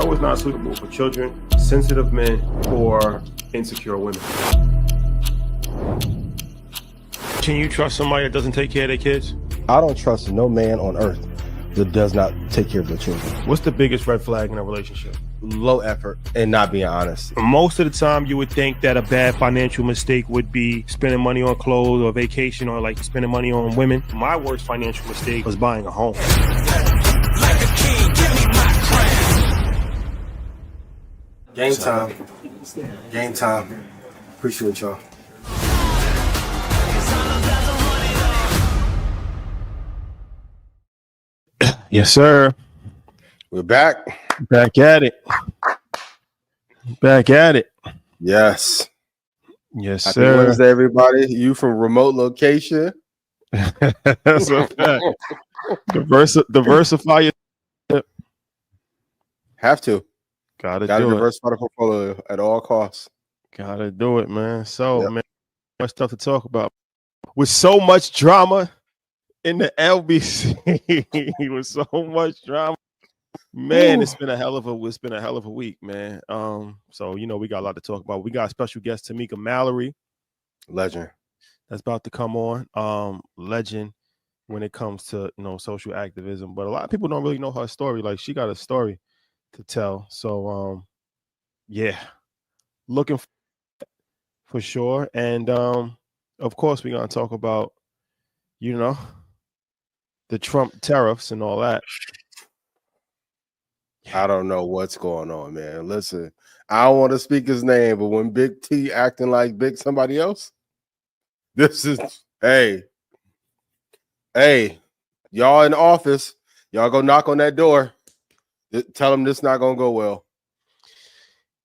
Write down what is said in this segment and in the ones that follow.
show is not suitable for children, sensitive men, or insecure women. Can you trust somebody that doesn't take care of their kids? I don't trust no man on earth that does not take care of their children. What's the biggest red flag in a relationship? Low effort and not being honest. Most of the time, you would think that a bad financial mistake would be spending money on clothes or vacation or like spending money on women. My worst financial mistake was buying a home. Like a king, give me my crown. Game time. Game time. Appreciate y'all. Yes, sir. We're back. Back at it. Back at it. Yes. Yes, Happy sir. Wednesday, everybody. You from remote location. That's a fact. Diversify your. Have to. Gotta do do it. diversify the portfolio at all costs. Gotta do it, man. So, Yep. man, much stuff to talk about. With so much drama in the LBC, with so much drama, man, it's been a hell of a week, man. So you know we got a lot to talk about. We got a special guest, Tamika Mallory, Legend. that's about to come on. Legend when it comes to social activism, but a lot of people don't really know her story. Like she got a story to tell. So yeah, looking for sure. And of course we're gonna talk about the Trump tariffs and all that. I don't know what's going on, man. Listen, I don't want to speak his name, but when Big T acting like Big somebody else, this is hey, y'all in the office, y'all go knock on that door. Tell them this not gonna go well.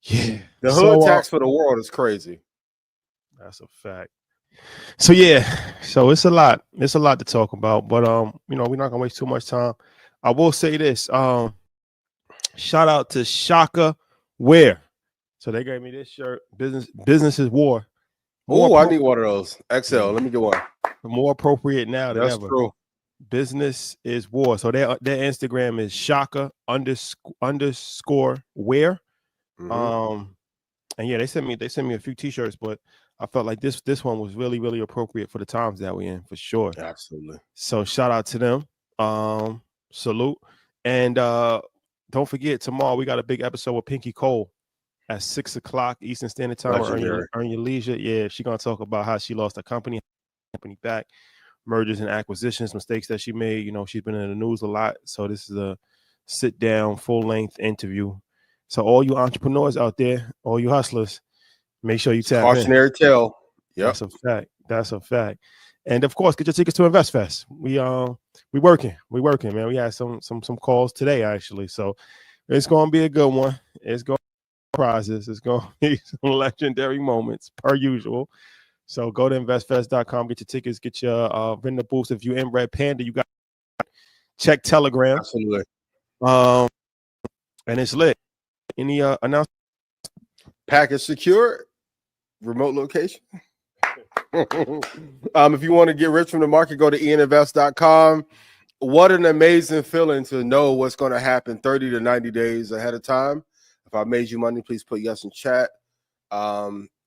Yeah, The hood tax for the world is crazy. That's a fact. So yeah, so it's a lot to talk about, but we're not gonna waste too much time. I will say this. Shout out to Shaka Wear. So they gave me this shirt. Business is war. Oh, I need one of those. XL. Let me get one. More appropriate now than That's ever. true. Business is war. So their Instagram is Shaka underscore wear. Mm-hmm. And yeah, they sent me a few t-shirts, but I felt like this one was really, really appropriate for the times that we're in, for sure. Absolutely. So shout out to them. Salute. And don't forget, tomorrow we got a big episode with Pinky Cole at 6:00 Eastern Standard Time. Earn your leisure. Yeah, she's gonna talk about how she lost her company back, mergers and acquisitions, mistakes that she made. She's been in the news a lot. So this is a sit down, full-length interview. So all you entrepreneurs out there, all you hustlers, make sure you tap in. Cautionary tale. Yep. That's a fact. That's a fact. And of course, get your tickets to InvestFest. We working, man. We had some calls today actually, so it's gonna be a good one. It's gonna be prizes. It's gonna be some legendary moments per usual. So go to investfest.com, get your tickets, get your vendor booths. If you're in Red Panda, you got check Telegram. Absolutely. And it's lit. Any announcement? Package secure. Remote location. If you want to get rich from the market, go to eninvest.com. What an amazing feeling to know what's going to happen 30 to 90 days ahead of time. If I made you money, please put yes in chat.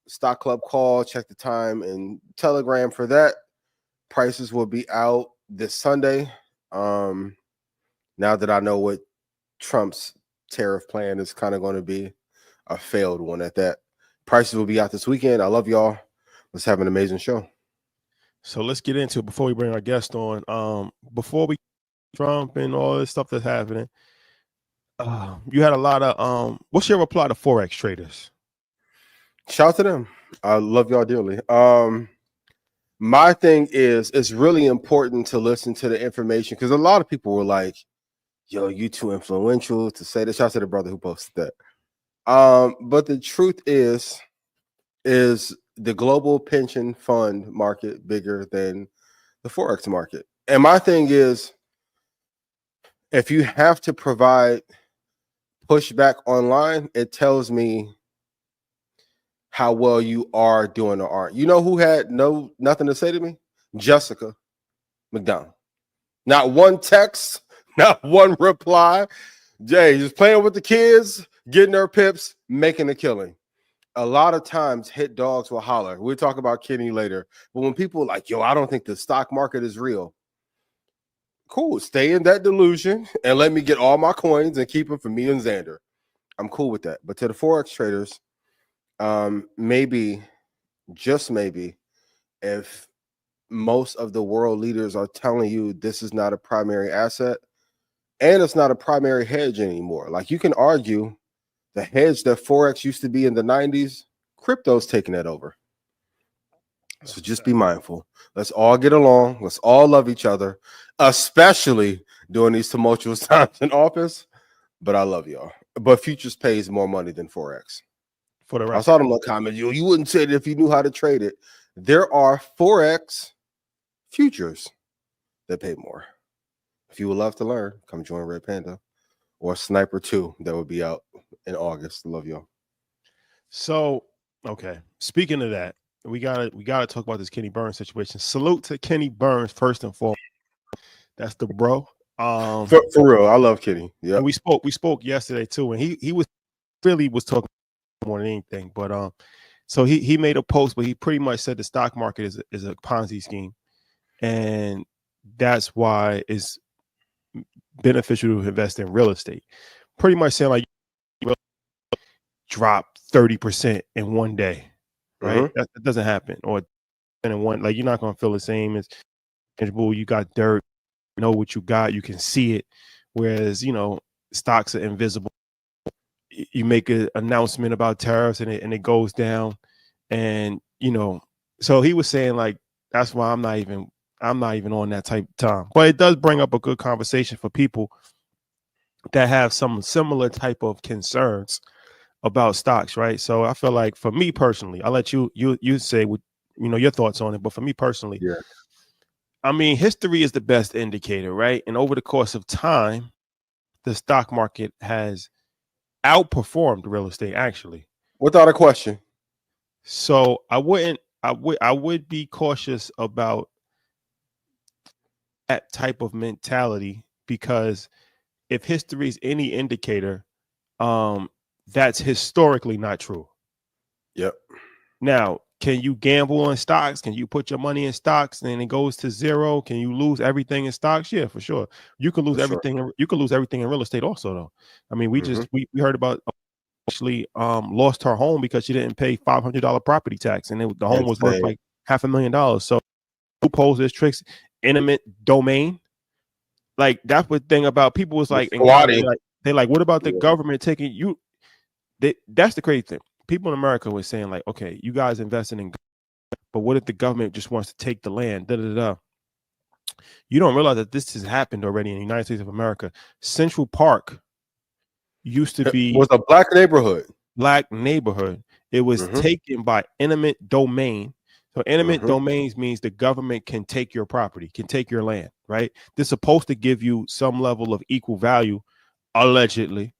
Stock Club call, check the time and Telegram for that. Prices will be out this Sunday. Now that I know what Trump's tariff plan is kind of going to be, a failed one at that. Prices will be out this weekend. I love y'all. Let's have an amazing show. So let's get into it before we bring our guest on. Before we Trump and all this stuff that's happening, you had a lot of what's your reply to Forex traders? Shout out to them. I love y'all dearly. My thing is, it's really important to listen to the information because a lot of people were like, yo, you too influential to say this. Shout out to the brother who posted that. But the truth is the global pension fund market bigger than the Forex market? And my thing is, if you have to provide pushback online, it tells me how well you are doing or aren't. You know who had nothing to say to me? Jessica McDonald. Not one text, not one reply. Jay, just playing with the kids, getting their pips, making a killing. A lot of times hit dogs will holler. We'll talk about Kenny later. But when people are like, yo, I don't think the stock market is real. Cool. Stay in that delusion and let me get all my coins and keep them for me and Xander. I'm cool with that. But to the Forex traders, maybe, just maybe, if most of the world leaders are telling you this is not a primary asset and it's not a primary hedge anymore. Like, you can argue the hedge that Forex used to be in the 90s, crypto's taking that over. So just be mindful. Let's all get along. Let's all love each other, especially during these tumultuous times in office. But I love y'all. But futures pays more money than Forex. For the I rest, saw them comment, you wouldn't say it if you knew how to trade it. There are Forex futures that pay more. If you would love to learn, come join Red Panda or Sniper 2 that will be out in August. Love y'all. So, okay. Speaking of that, we gotta talk about this Kenny Burns situation. Salute to Kenny Burns first and foremost. That's the bro. For real, I love Kenny. Yeah, we spoke yesterday too, and he was talking more than anything. But so he made a post, but he pretty much said the stock market is a Ponzi scheme, and that's why it's beneficial to invest in real estate. Pretty much saying like drop 30% in one day, right? That doesn't happen, or in one, like, you're not gonna feel the same as tangible. You got dirt, you know what you got, you can see it. Whereas, stocks are invisible. You make an announcement about tariffs and it goes down, and so he was saying like that's why I'm not even on that type of time. But it does bring up a good conversation for people that have some similar type of concerns about stocks, right? So I feel like, for me personally, I'll let you say what your thoughts on it. But for me personally, yeah, I mean, history is the best indicator, right? And over the course of time, the stock market has outperformed real estate, actually, without a question. So I would be cautious about that type of mentality, because if history is any indicator, that's historically not true. Yep. Now, can you gamble on stocks? Can you put your money in stocks and it goes to zero? Can you lose everything in stocks? Yeah, for sure. You can lose everything. Sure. You can lose everything in real estate also, though. I mean, we heard about actually lost her home because she didn't pay $500 property tax, and the home was worth like $500,000. So loopholes, there's tricks, intimate domain. Like, that's the thing about people was like, they like, what about the government taking you? That's the crazy thing. People in America were saying like, okay, you guys investing in, but what if the government just wants to take the land? You don't realize that this has happened already in the United States of America. Central Park used to be was a black neighborhood. It was taken by eminent domain. So eminent domains means the government can take your property, can take your land, right? They're supposed to give you some level of equal value, allegedly.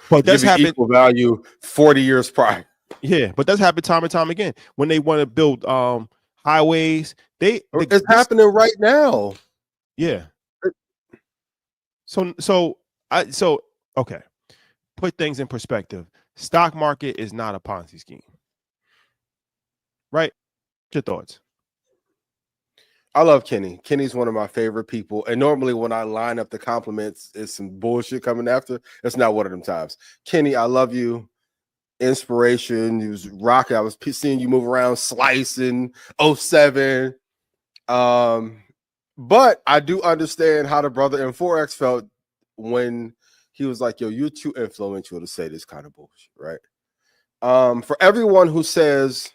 But that's happened equal value 40 years prior. Yeah, but that's happened time and time again. When they want to build highways, it's happening right now. Yeah. So okay. Put things in perspective. Stock market is not a Ponzi scheme. Right? What's your thoughts? I love Kenny. Kenny's one of my favorite people. And normally when I line up the compliments, it's some bullshit coming after. It's not one of them times. Kenny, I love you. Inspiration. You was rocking. I was seeing you move around, slicing 07. But I do understand how the brother in Forex felt when he was like, yo, you're too influential to say this kind of bullshit, right? For everyone who says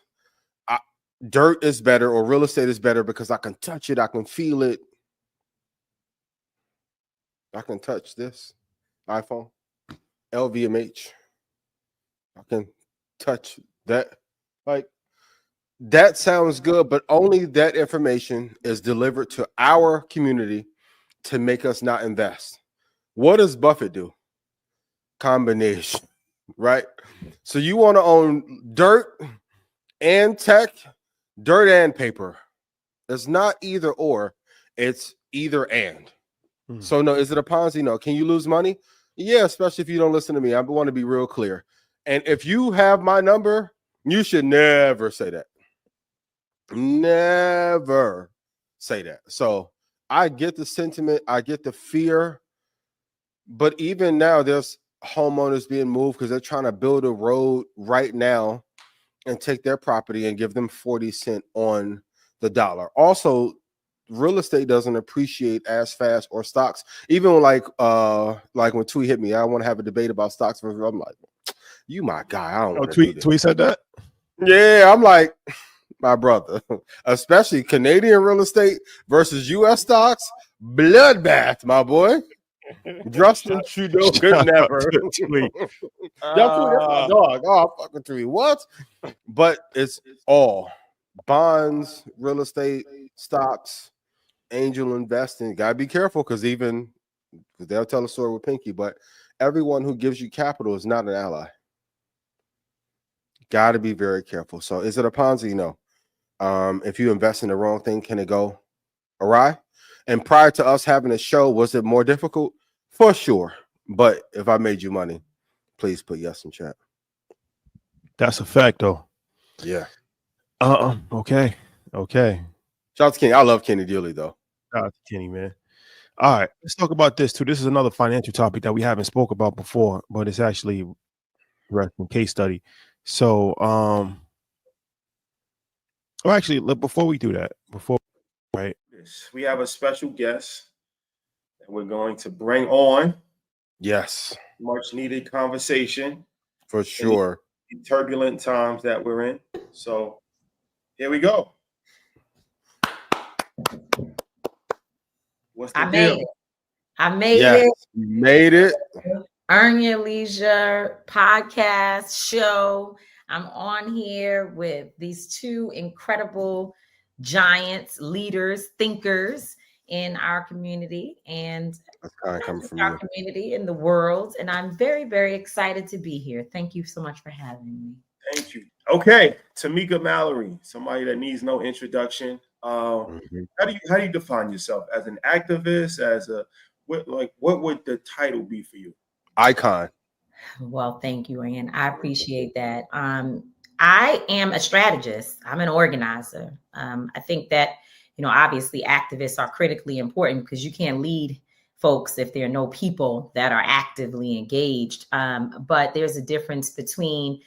dirt is better or real estate is better because I can touch it, I can feel it. I can touch this iPhone, LVMH. I can touch that. Like, that sounds good, but only that information is delivered to our community to make us not invest. What does Buffett do? Combination, right? So you want to own dirt and tech, dirt and paper. It's not either or, it's either and. So no, is it a Ponzi? No. Can you lose money? Yeah, especially if you don't listen to me. I want to be real clear. And if you have my number, you should never say that. Never say that. So I get the sentiment, I get the fear, but even now there's homeowners being moved because they're trying to build a road right now and take their property and give them 40 cents on the dollar. Also, real estate doesn't appreciate as fast, or stocks. Even like when Tweet hit me, I want to have a debate about stocks. I'm like, you my guy. I don't want to do this. Tweet said that? Yeah, I'm like, my brother, especially Canadian real estate versus US stocks, bloodbath, my boy. Justin Trudeau could never. Tweet. That's my dog. Oh, fucking Tweet. What? But it's all bonds, real estate, stocks, angel investing. Gotta be careful because they'll tell a story with Pinky, but everyone who gives you capital is not an ally. Got to be very careful. So is it a Ponzi? No. If you invest in the wrong thing, can it go awry? And prior to us having a show, was it more difficult? For sure. But if I made you money, please put yes in chat. That's a fact, though. Yeah. Okay. Shout out to Kenny. I love Kenny dearly, though. Shout out to Kenny, man. All right. Let's talk about this, too. This is another financial topic that we haven't spoke about before, but it's actually a case study. So, actually, before we do that, we have a special guest that we're going to bring on. Yes. Much needed conversation. For sure. In turbulent times that we're in. So, here we go. What's the deal? I made it. You made it. Earn Your Leisure podcast show. I'm on here with these two incredible giants, leaders, thinkers in our community and our community in the world. And I'm very, very excited to be here. Thank you so much for having me. Thank you. Okay, Tamika Mallory, somebody that needs no introduction. How do you define yourself as an activist? What would the title be for you? Icon. Well, thank you, Ian. I appreciate that. I am a strategist. I'm an organizer. I think that, obviously activists are critically important because you can't lead folks if there are no people that are actively engaged. But there's a difference between,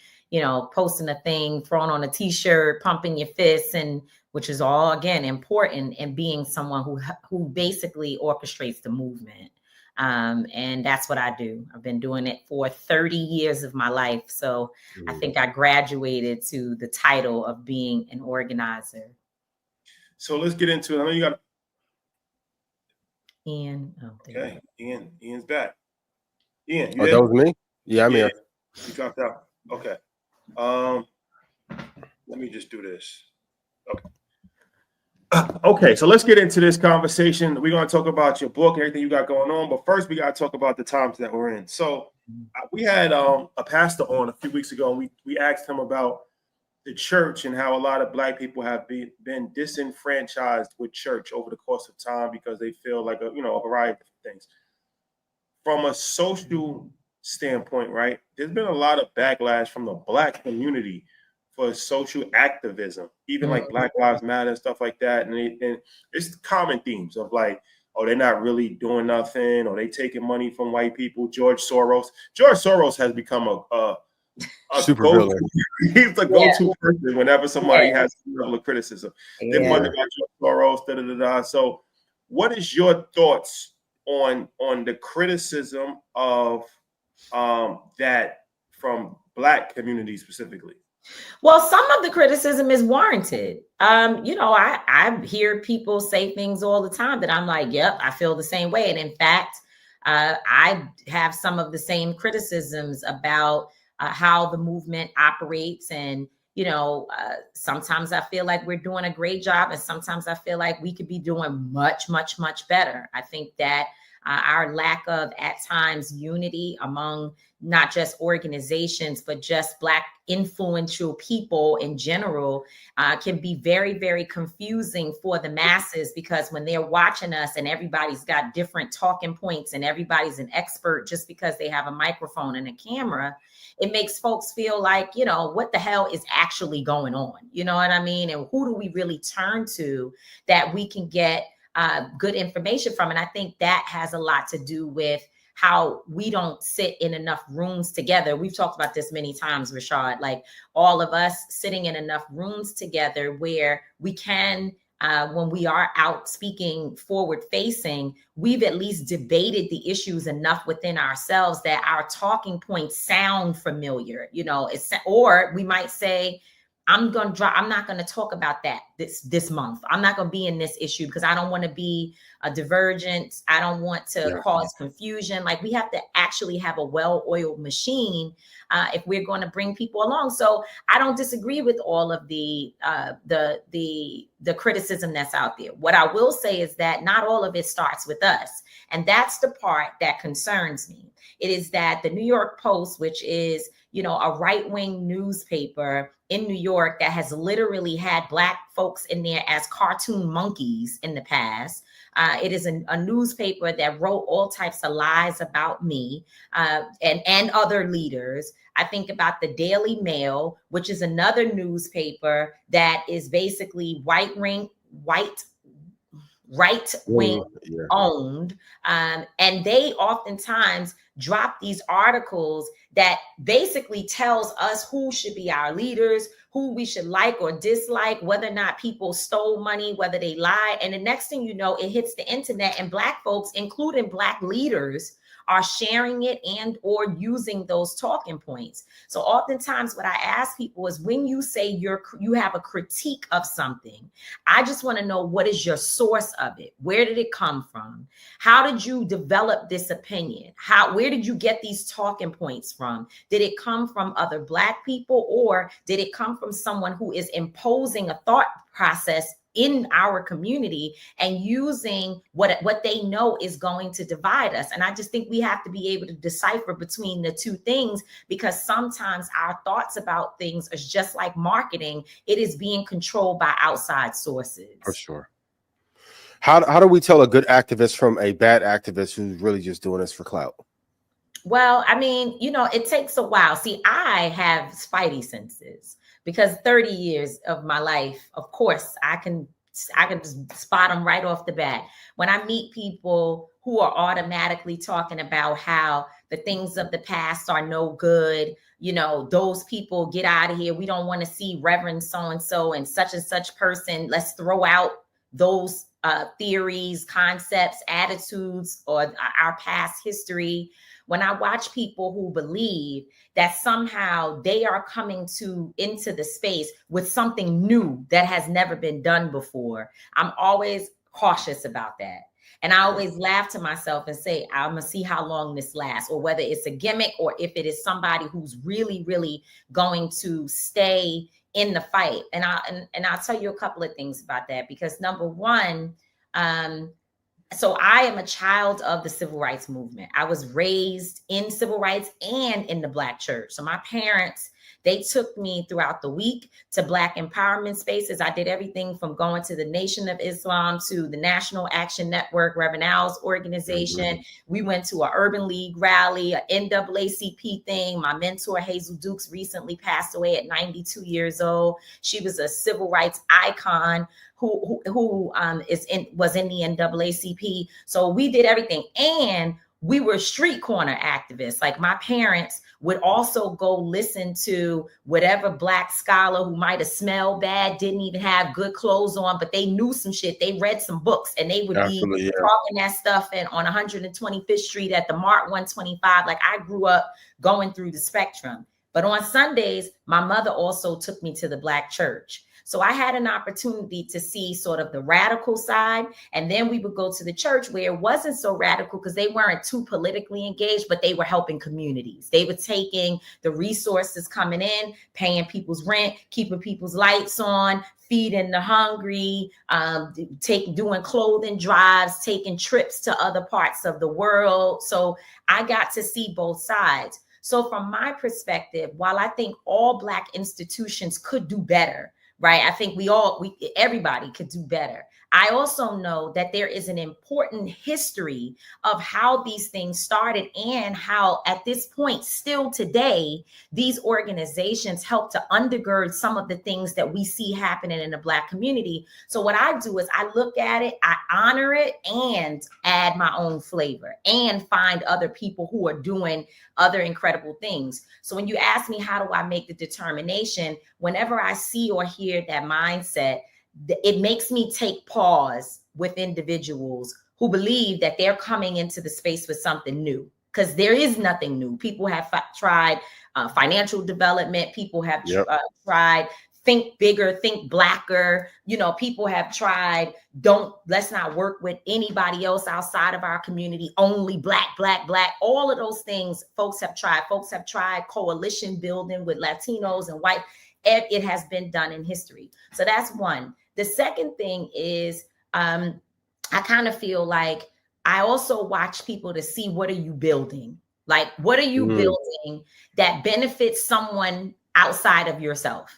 posting a thing, throwing on a t-shirt, pumping your fists, and which is all, again, important, and being someone who basically orchestrates the movement. And that's what I do. I've been doing it for 30 years of my life. So I think I graduated to the title of being an organizer. So let's get into it. I know you got Ian. Oh, okay. Ian's back. Ian, you that was me? Yeah, I'm here. You dropped out. Okay. Let me just do this. Okay. Okay, so let's get into this conversation. We're going to talk about your book and everything you got going on, but first we got to talk about the times that we're in. So we had a pastor on a few weeks ago, and we asked him about the church and how a lot of Black people have been disenfranchised with church over the course of time because they feel like a variety of things. From a social standpoint, right, there's been a lot of backlash from the Black community for social activism, even like Black Lives Matter and stuff like that. And it's common themes of like, oh, they're not really doing nothing, or they taking money from white people. George Soros has become a super villain. He's the go-to person whenever somebody has some level of criticism. They wonder about George Soros, So what is your thoughts on the criticism of that from Black communities specifically? Well, some of the criticism is warranted. I hear people say things all the time that I'm like, yep, I feel the same way. And in fact, I have some of the same criticisms about how the movement operates. And, sometimes I feel like we're doing a great job, and sometimes I feel like we could be doing much, much, much better. I think that our lack of, at times, unity among not just organizations, but just Black influential people in general can be very, very confusing for the masses, because when they're watching us and everybody's got different talking points and everybody's an expert just because they have a microphone and a camera, it makes folks feel like, you know, what the hell is actually going on? You know what I mean? And who do we really turn to that we can get good information from? And I think that has a lot to do with how we don't sit in enough rooms together. We've talked about this many times, Rashad, like all of us sitting in enough rooms together where we can, when we are out speaking forward facing, we've at least debated the issues enough within ourselves that our talking points sound familiar, you know, or we might say, I'm not going to talk about that this month. I'm not going to be in this issue because I don't want to be a divergent. I don't want to cause confusion. Like, we have to actually have a well-oiled machine if we're going to bring people along. So I don't disagree with all of the criticism that's out there. What I will say is that not all of it starts with us. And that's the part that concerns me. It is that the New York Post, which is, you know, a right-wing newspaper in New York that has literally had Black folks in there as cartoon monkeys in the past. It is a newspaper that wrote all types of lies about me and other leaders. I think about the Daily Mail, which is another newspaper that is basically right-wing owned. And they oftentimes drop these articles that basically tells us who should be our leaders, who we should like or dislike, whether or not people stole money, whether they lie. And the next thing you know, it hits the internet, and Black folks, including Black leaders, are sharing it and or using those talking points. So oftentimes what I ask people is, when you say you have a critique of something, I just want to know, what is your source of it? Where did it come from? How did you develop this opinion? Where did you get these talking points from? Did it come from other Black people, or did it come from someone who is imposing a thought process in our community and using what they know is going to divide us? And I just think we have to be able to decipher between the two things, because sometimes our thoughts about things is just like marketing. It is being controlled by outside sources. For sure. How do we tell a good activist from a bad activist who's really just doing this for clout? Well, I mean, you know, it takes a while. See, I have spidey senses, because 30 years of my life, of course, I can just spot them right off the bat. When I meet people who are automatically talking about how the things of the past are no good, you know, those people, get out of here. We don't want to see Reverend so-and-so and such person. Let's throw out those theories, concepts, attitudes, or our past history. When I watch people who believe that somehow they are coming into the space with something new that has never been done before, I'm always cautious about that. And I always laugh to myself and say, I'm going to see how long this lasts, or whether it's a gimmick, or if it is somebody who's really, really going to stay in the fight. And I'll tell you a couple of things about that, because number one, so I am a child of the civil rights movement. I was raised in civil rights and in the Black church. So my parents, they took me throughout the week to Black empowerment spaces. I did everything from going to the Nation of Islam to the National Action Network, Reverend Al's organization. Mm-hmm. We went to an Urban League rally, an NAACP thing. My mentor, Hazel Dukes, recently passed away at 92 years old. She was a civil rights icon who was in the NAACP. So we did everything. And we were street corner activists. Like, my parents would also go listen to whatever Black scholar who might have smelled bad, didn't even have good clothes on, but they knew some shit. They read some books, and they would be talking that stuff on 125th Street at the Mart 125. Like, I grew up going through the spectrum. But on Sundays, my mother also took me to the Black church. So I had an opportunity to see sort of the radical side. And then we would go to the church where it wasn't so radical because they weren't too politically engaged, but they were helping communities. They were taking the resources coming in, paying people's rent, keeping people's lights on, feeding the hungry, doing clothing drives, taking trips to other parts of the world. So I got to see both sides. So from my perspective, while I think all Black institutions could do better, right? I think everybody could do better. I also know that there is an important history of how these things started and how at this point, still today, these organizations help to undergird some of the things that we see happening in the Black community. So what I do is I look at it, I honor it, and add my own flavor and find other people who are doing other incredible things. So when you ask me, how do I make the determination? Whenever I see or hear that mindset, it makes me take pause with individuals who believe that they're coming into the space with something new, because there is nothing new. People have tried financial development. People have tried think bigger, think Blacker. People have tried, let's not work with anybody else outside of our community, only Black. All of those things folks have tried. Folks have tried coalition building with Latinos and white. It has been done in history. So that's one. The second thing is I kind of feel like I also watch people to see, what are you building? Like, what are you building that benefits someone outside of yourself,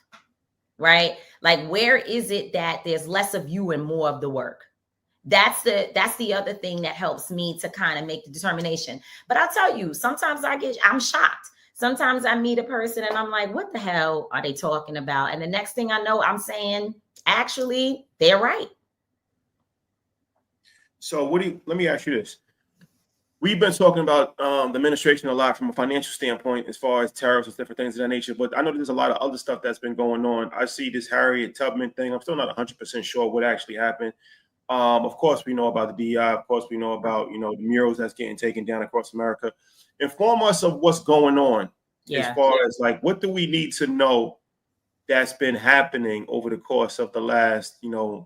right? Like, where is it that there's less of you and more of the work? That's the other thing that helps me to kind of make the determination. But I'll tell you, sometimes I'm shocked. Sometimes I meet a person and I'm like, what the hell are they talking about? And the next thing I know, I'm saying, actually, they're right. So let me ask you this. We've been talking about the administration a lot from a financial standpoint, as far as tariffs and different things of that nature. But I know there's a lot of other stuff that's been going on. I see this Harriet Tubman thing. I'm still not 100% sure what actually happened. Of course, we know about the DEI. Of course, we know about, the murals that's getting taken down across America. Inform us of what's going on as far as, like, what do we need to know that's been happening over the course of the last,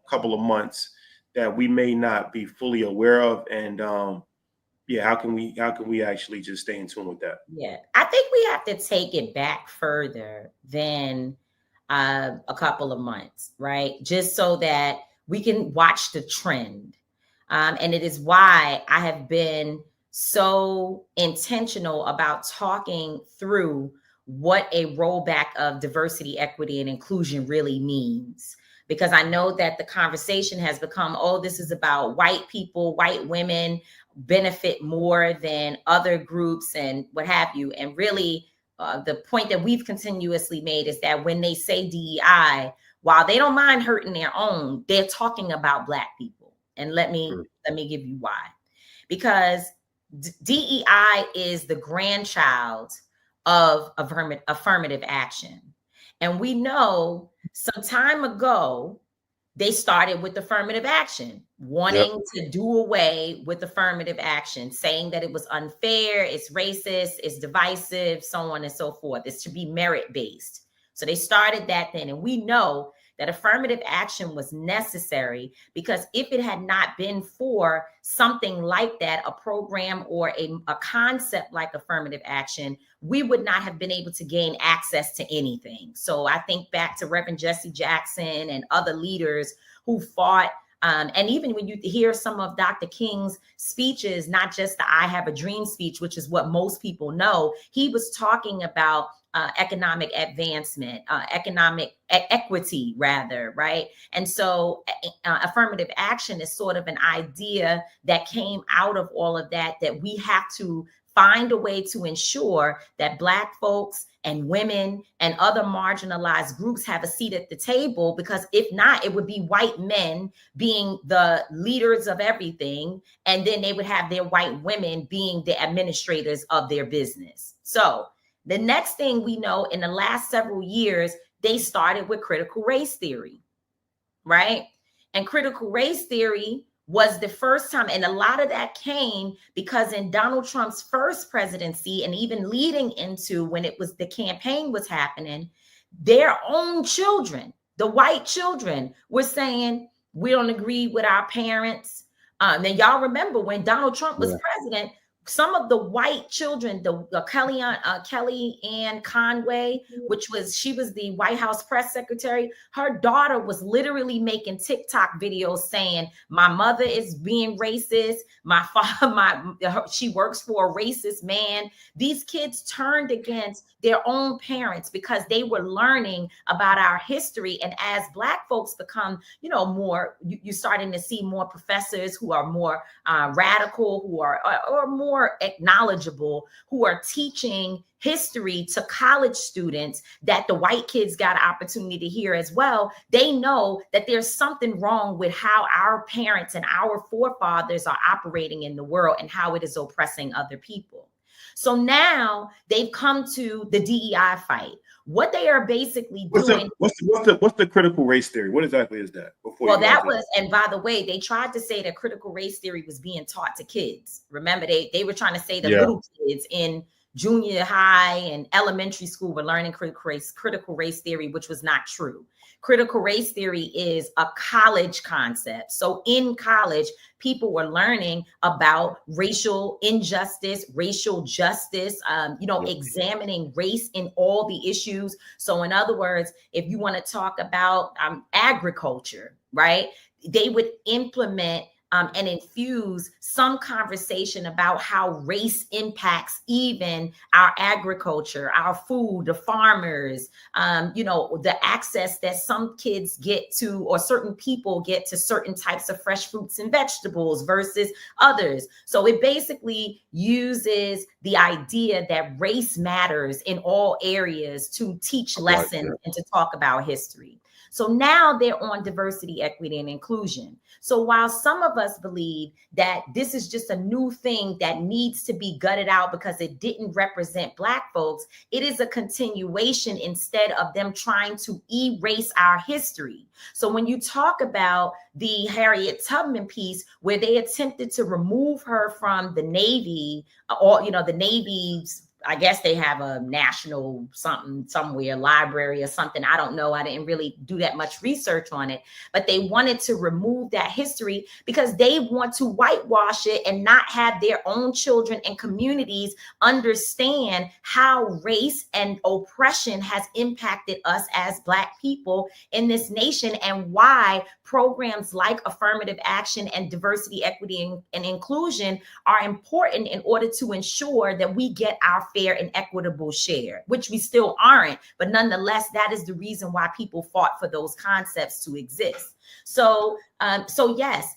couple of months that we may not be fully aware of, and how can we actually just stay in tune with that? Yeah, I think we have to take it back further than a couple of months, right? Just so that we can watch the trend. And it is why I have been so intentional about talking through what a rollback of diversity, equity, and inclusion really means. Because I know that the conversation has become, this is about white people, white women benefit more than other groups and what have you. And really, the point that we've continuously made is that when they say DEI, while they don't mind hurting their own, they're talking about Black people. And let me give you why. Because DEI is the grandchild of affirmative action. And we know some time ago, they started with affirmative action, wanting to do away with affirmative action, saying that it was unfair, it's racist, it's divisive, so on and so forth. It's to be merit-based. So they started that then. And we know that affirmative action was necessary, because if it had not been for something like that, a program or a concept like affirmative action, we would not have been able to gain access to anything. So I think back to Reverend Jesse Jackson and other leaders who fought. And even when you hear some of Dr. King's speeches, not just the I Have a Dream speech, which is what most people know, he was talking about economic advancement, economic equity, rather, right? And so affirmative action is sort of an idea that came out of all of that, that we have to find a way to ensure that Black folks and women and other marginalized groups have a seat at the table, because if not, it would be white men being the leaders of everything, and then they would have their white women being the administrators of their business. So the next thing we know, in the last several years, they started with critical race theory, right? And critical race theory was the first time, and a lot of that came because in Donald Trump's first presidency, and even leading into when the campaign was happening, their own children The white children were saying, we don't agree with our parents. Now, y'all remember when Donald Trump was president, some of the white children, the Kelly Ann Conway, she was the White House press secretary. Her daughter was literally making TikTok videos saying, my mother is being racist. My father, she works for a racist man. These kids turned against their own parents because they were learning about our history. And as Black folks become, more, you're starting to see more professors who are more radical, who are more knowledgeable, who are teaching history to college students that the white kids got an opportunity to hear as well. They know that there's something wrong with how our parents and our forefathers are operating in the world and how it is oppressing other people. So now they've come to the DEI fight. What they are basically doing. What's the critical race theory? What exactly is that? And by the way, they tried to say that critical race theory was being taught to kids. Remember, they were trying to say that little kids in junior high and elementary school were learning critical race theory, which was not true. Critical race theory is a college concept. So in college, people were learning about racial injustice, racial justice, examining race in all the issues. So in other words, if you want to talk about agriculture, right, they would implement and infuse some conversation about how race impacts even our agriculture, our food, the farmers, the access that some kids get to, or certain people get to certain types of fresh fruits and vegetables versus others. So it basically uses the idea that race matters in all areas to teach lessons and to talk about history. So now they're on diversity, equity, and inclusion. So while some of us believe that this is just a new thing that needs to be gutted out because it didn't represent Black folks, it is a continuation instead of them trying to erase our history. So when you talk about the Harriet Tubman piece, where they attempted to remove her from the Navy, or, the Navy's, I guess they have a national something somewhere, library or something. I don't know. I didn't really do that much research on it, but they wanted to remove that history because they want to whitewash it and not have their own children and communities understand how race and oppression has impacted us as Black people in this nation, and why programs like affirmative action and diversity, equity, and inclusion are important in order to ensure that we get our fair and equitable share, which we still aren't. But nonetheless, that is the reason why people fought for those concepts to exist. So yes,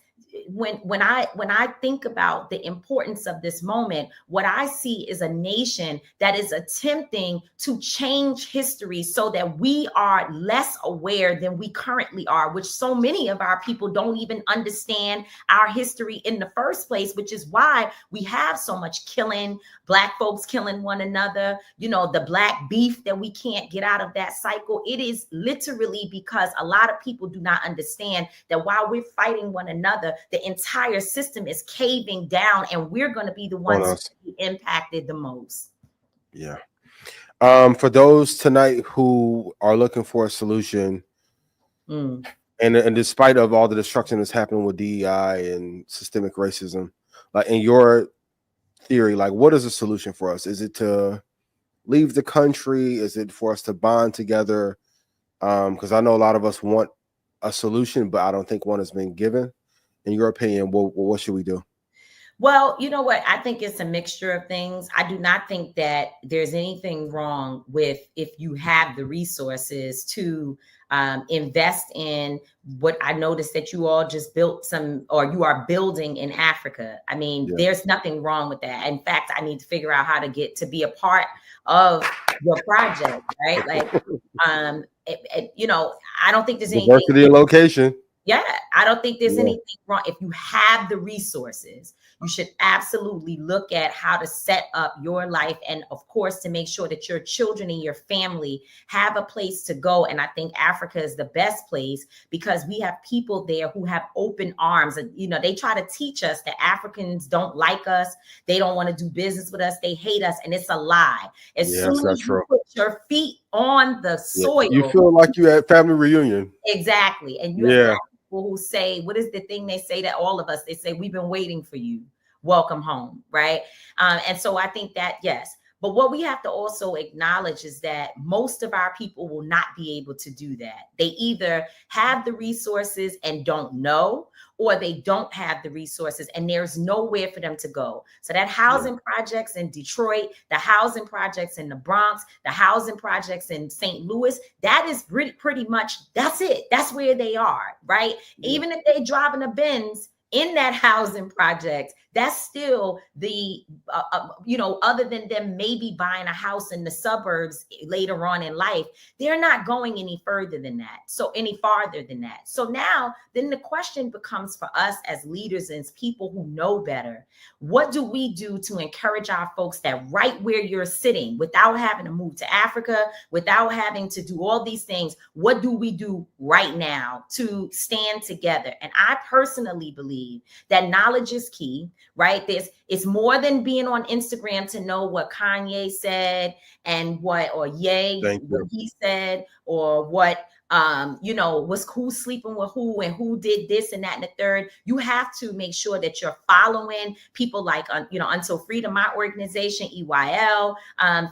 when I think about the importance of this moment, what I see is a nation that is attempting to change history so that we are less aware than we currently are, which so many of our people don't even understand our history in the first place, which is why we have so much killing, Black folks killing one another, the Black beef that we can't get out of that cycle. It is literally because a lot of people do not understand that while we're fighting one another, the entire system is caving down, and we're going to be the ones who be impacted the most. Yeah. For those tonight who are looking for a solution, and despite of all the destruction that's happening with DEI and systemic racism, like in your theory, like what is the solution for us? Is it to leave the country? Is it for us to bond together? Because I know a lot of us want a solution, but I don't think one has been given. In your opinion, what should we do? Well, you know what? I think it's a mixture of things. I do not think that there's anything wrong with if you have the resources to invest in what I noticed that you all just built or you are building in Africa. I mean, there's nothing wrong with that. In fact, I need to figure out how to get to be a part of your project, right? Like, I don't think there's anything. Diversity and location. Yeah, I don't think there's anything wrong if you have the resources. You should absolutely look at how to set up your life, and of course to make sure that your children and your family have a place to go. And I think Africa is the best place because we have people there who have open arms. And they try to teach us that Africans don't like us, they don't want to do business with us, they hate us, and it's a lie. As soon as you put your feet on the soil, you feel like you at family reunion. Exactly. And you have people who say, what is the thing they say to all of us? They say, we've been waiting for you. Welcome home. Right. And so I think that, yes. But what we have to also acknowledge is that most of our people will not be able to do that. They either have the resources and don't know, or they don't have the resources and there's nowhere for them to go. So that housing projects in Detroit, the housing projects in the Bronx, the housing projects in St. Louis, that is pretty much, that's it. That's where they are, right? Even if they driving a Benz in that housing project, that's still the, other than them maybe buying a house in the suburbs later on in life, they're not going any farther than that. So now, then the question becomes for us as leaders and as people who know better, what do we do to encourage our folks that right where you're sitting, without having to move to Africa, without having to do all these things, what do we do right now to stand together? And I personally believe that knowledge is key. Right? It's more than being on Instagram to know what Kanye said and what he said, or what who's sleeping with who and who did this and that and the third. You have to make sure that you're following people like Until Freedom, my organization, EYL,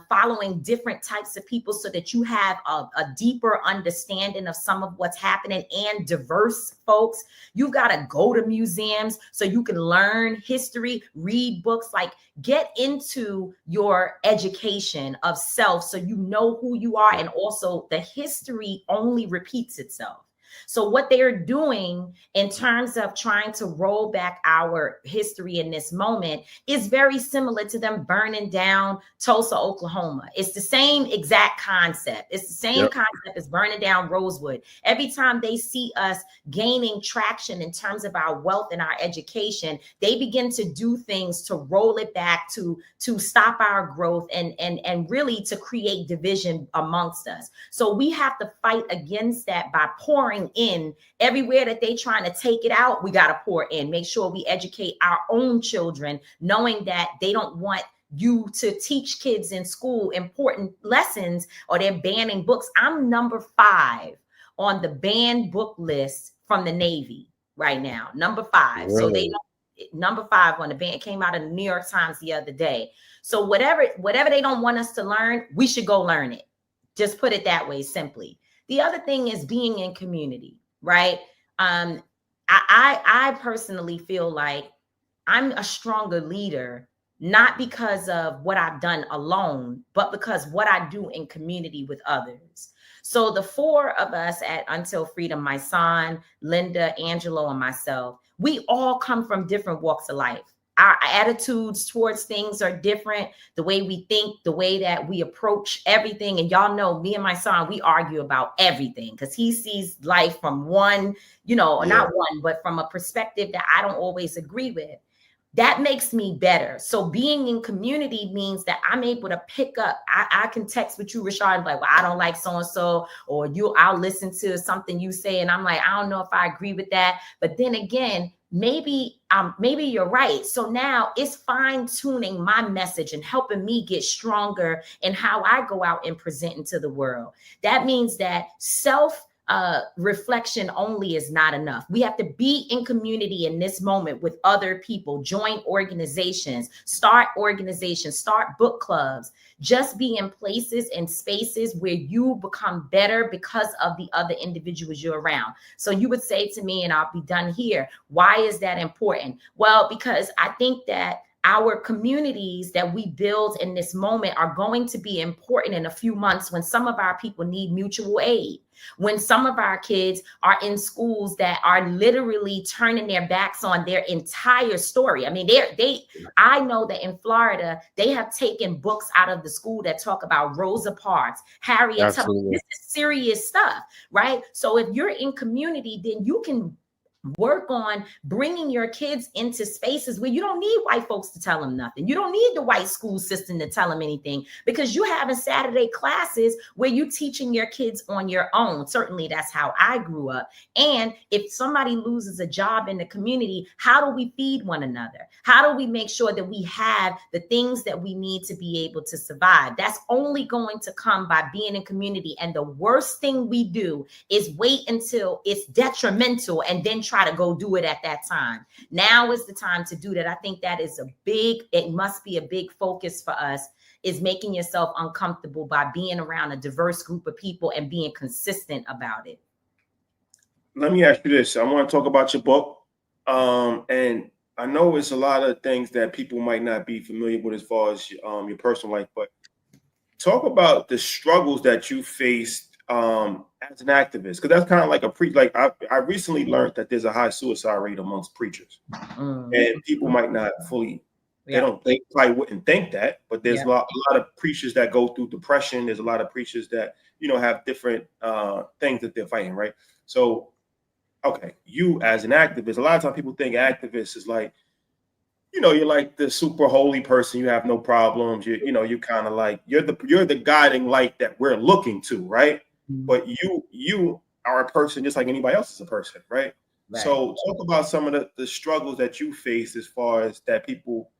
following different types of people so that you have a deeper understanding of some of what's happening, and diverse folks. You got to go to museums so you can learn history, read books, like get into your education of self so you know who you are, and also the history only repeats itself. So what they're doing in terms of trying to roll back our history in this moment is very similar to them burning down Tulsa, Oklahoma. It's the same exact concept. It's the same concept as burning down Rosewood. Every time they see us gaining traction in terms of our wealth and our education, they begin to do things to roll it back, to stop our growth, and really to create division amongst us. So we have to fight against that by pouring in everywhere that they trying to take it out. We got to pour in, make sure we educate our own children, knowing that they don't want you to teach kids in school important lessons, or they're banning books. I'm number 5 on the banned book list from the Navy right now, number 5. Really? So they number 5 on the ban. It came out in the New York Times the other day. So whatever they don't want us to learn, we should go learn it. Just put it that way, simply. The other thing is being in community, right? I personally feel like I'm a stronger leader, not because of what I've done alone, but because what I do in community with others. So the 4 of us at Until Freedom, my son, Linda, Angelo, and myself, we all come from different walks of life. Our attitudes towards things are different. The way we think, the way that we approach everything. And y'all know me and my son, we argue about everything because he sees life from one, not one, but from a perspective that I don't always agree with. That makes me better. So being in community means that I'm able to pick up. I can text with you, Rashad, and be like, well, I don't like so-and-so, or I'll listen to something you say, and I'm like, I don't know if I agree with that. But then again, maybe you're right. So now it's fine-tuning my message and helping me get stronger in how I go out and present into the world. That means that reflection only is not enough. We have to be in community in this moment with other people, join organizations, start book clubs, just be in places and spaces where you become better because of the other individuals you're around. So you would say to me, and I'll be done here, why is that important? Well, because I think that our communities that we build in this moment are going to be important in a few months when some of our people need mutual aid, when some of our kids are in schools that are literally turning their backs on their entire story. I mean, I know that in Florida, they have taken books out of the school that talk about Rosa Parks, Harriet Tubman. This is serious stuff, right? So if you're in community, then you can Work on bringing your kids into spaces where you don't need white folks to tell them nothing. You don't need the white school system to tell them anything, because you having Saturday classes where you teaching your kids on your own. Certainly that's how I grew up. And if somebody loses a job in the community, how do we feed one another? How do we make sure that we have the things that we need to be able to survive? That's only going to come by being in community. And the worst thing we do is wait until it's detrimental and then try to go do it at that time. Now is the time to do that. I think that is it must be a big focus for us, is making yourself uncomfortable by being around a diverse group of people and being consistent about it. Let me ask you this. I want to talk about your book. And I know it's a lot of things that people might not be familiar with as far as your personal life, but talk about the struggles that you faced as an activist, because that's kind of like I recently learned that there's a high suicide rate amongst preachers, and people might not fully, they don't think, probably wouldn't think that, but there's a lot of preachers that go through depression. There's a lot of preachers that, you know, have different things that they're fighting, right? So, okay, you as an activist, a lot of times people think activist is like, you know, you're like the super holy person. You have no problems. You kind of like, you're the guiding light that we're looking to, right? But you are a person just like anybody else is a person, right? So talk about some of the struggles that you face as far as that people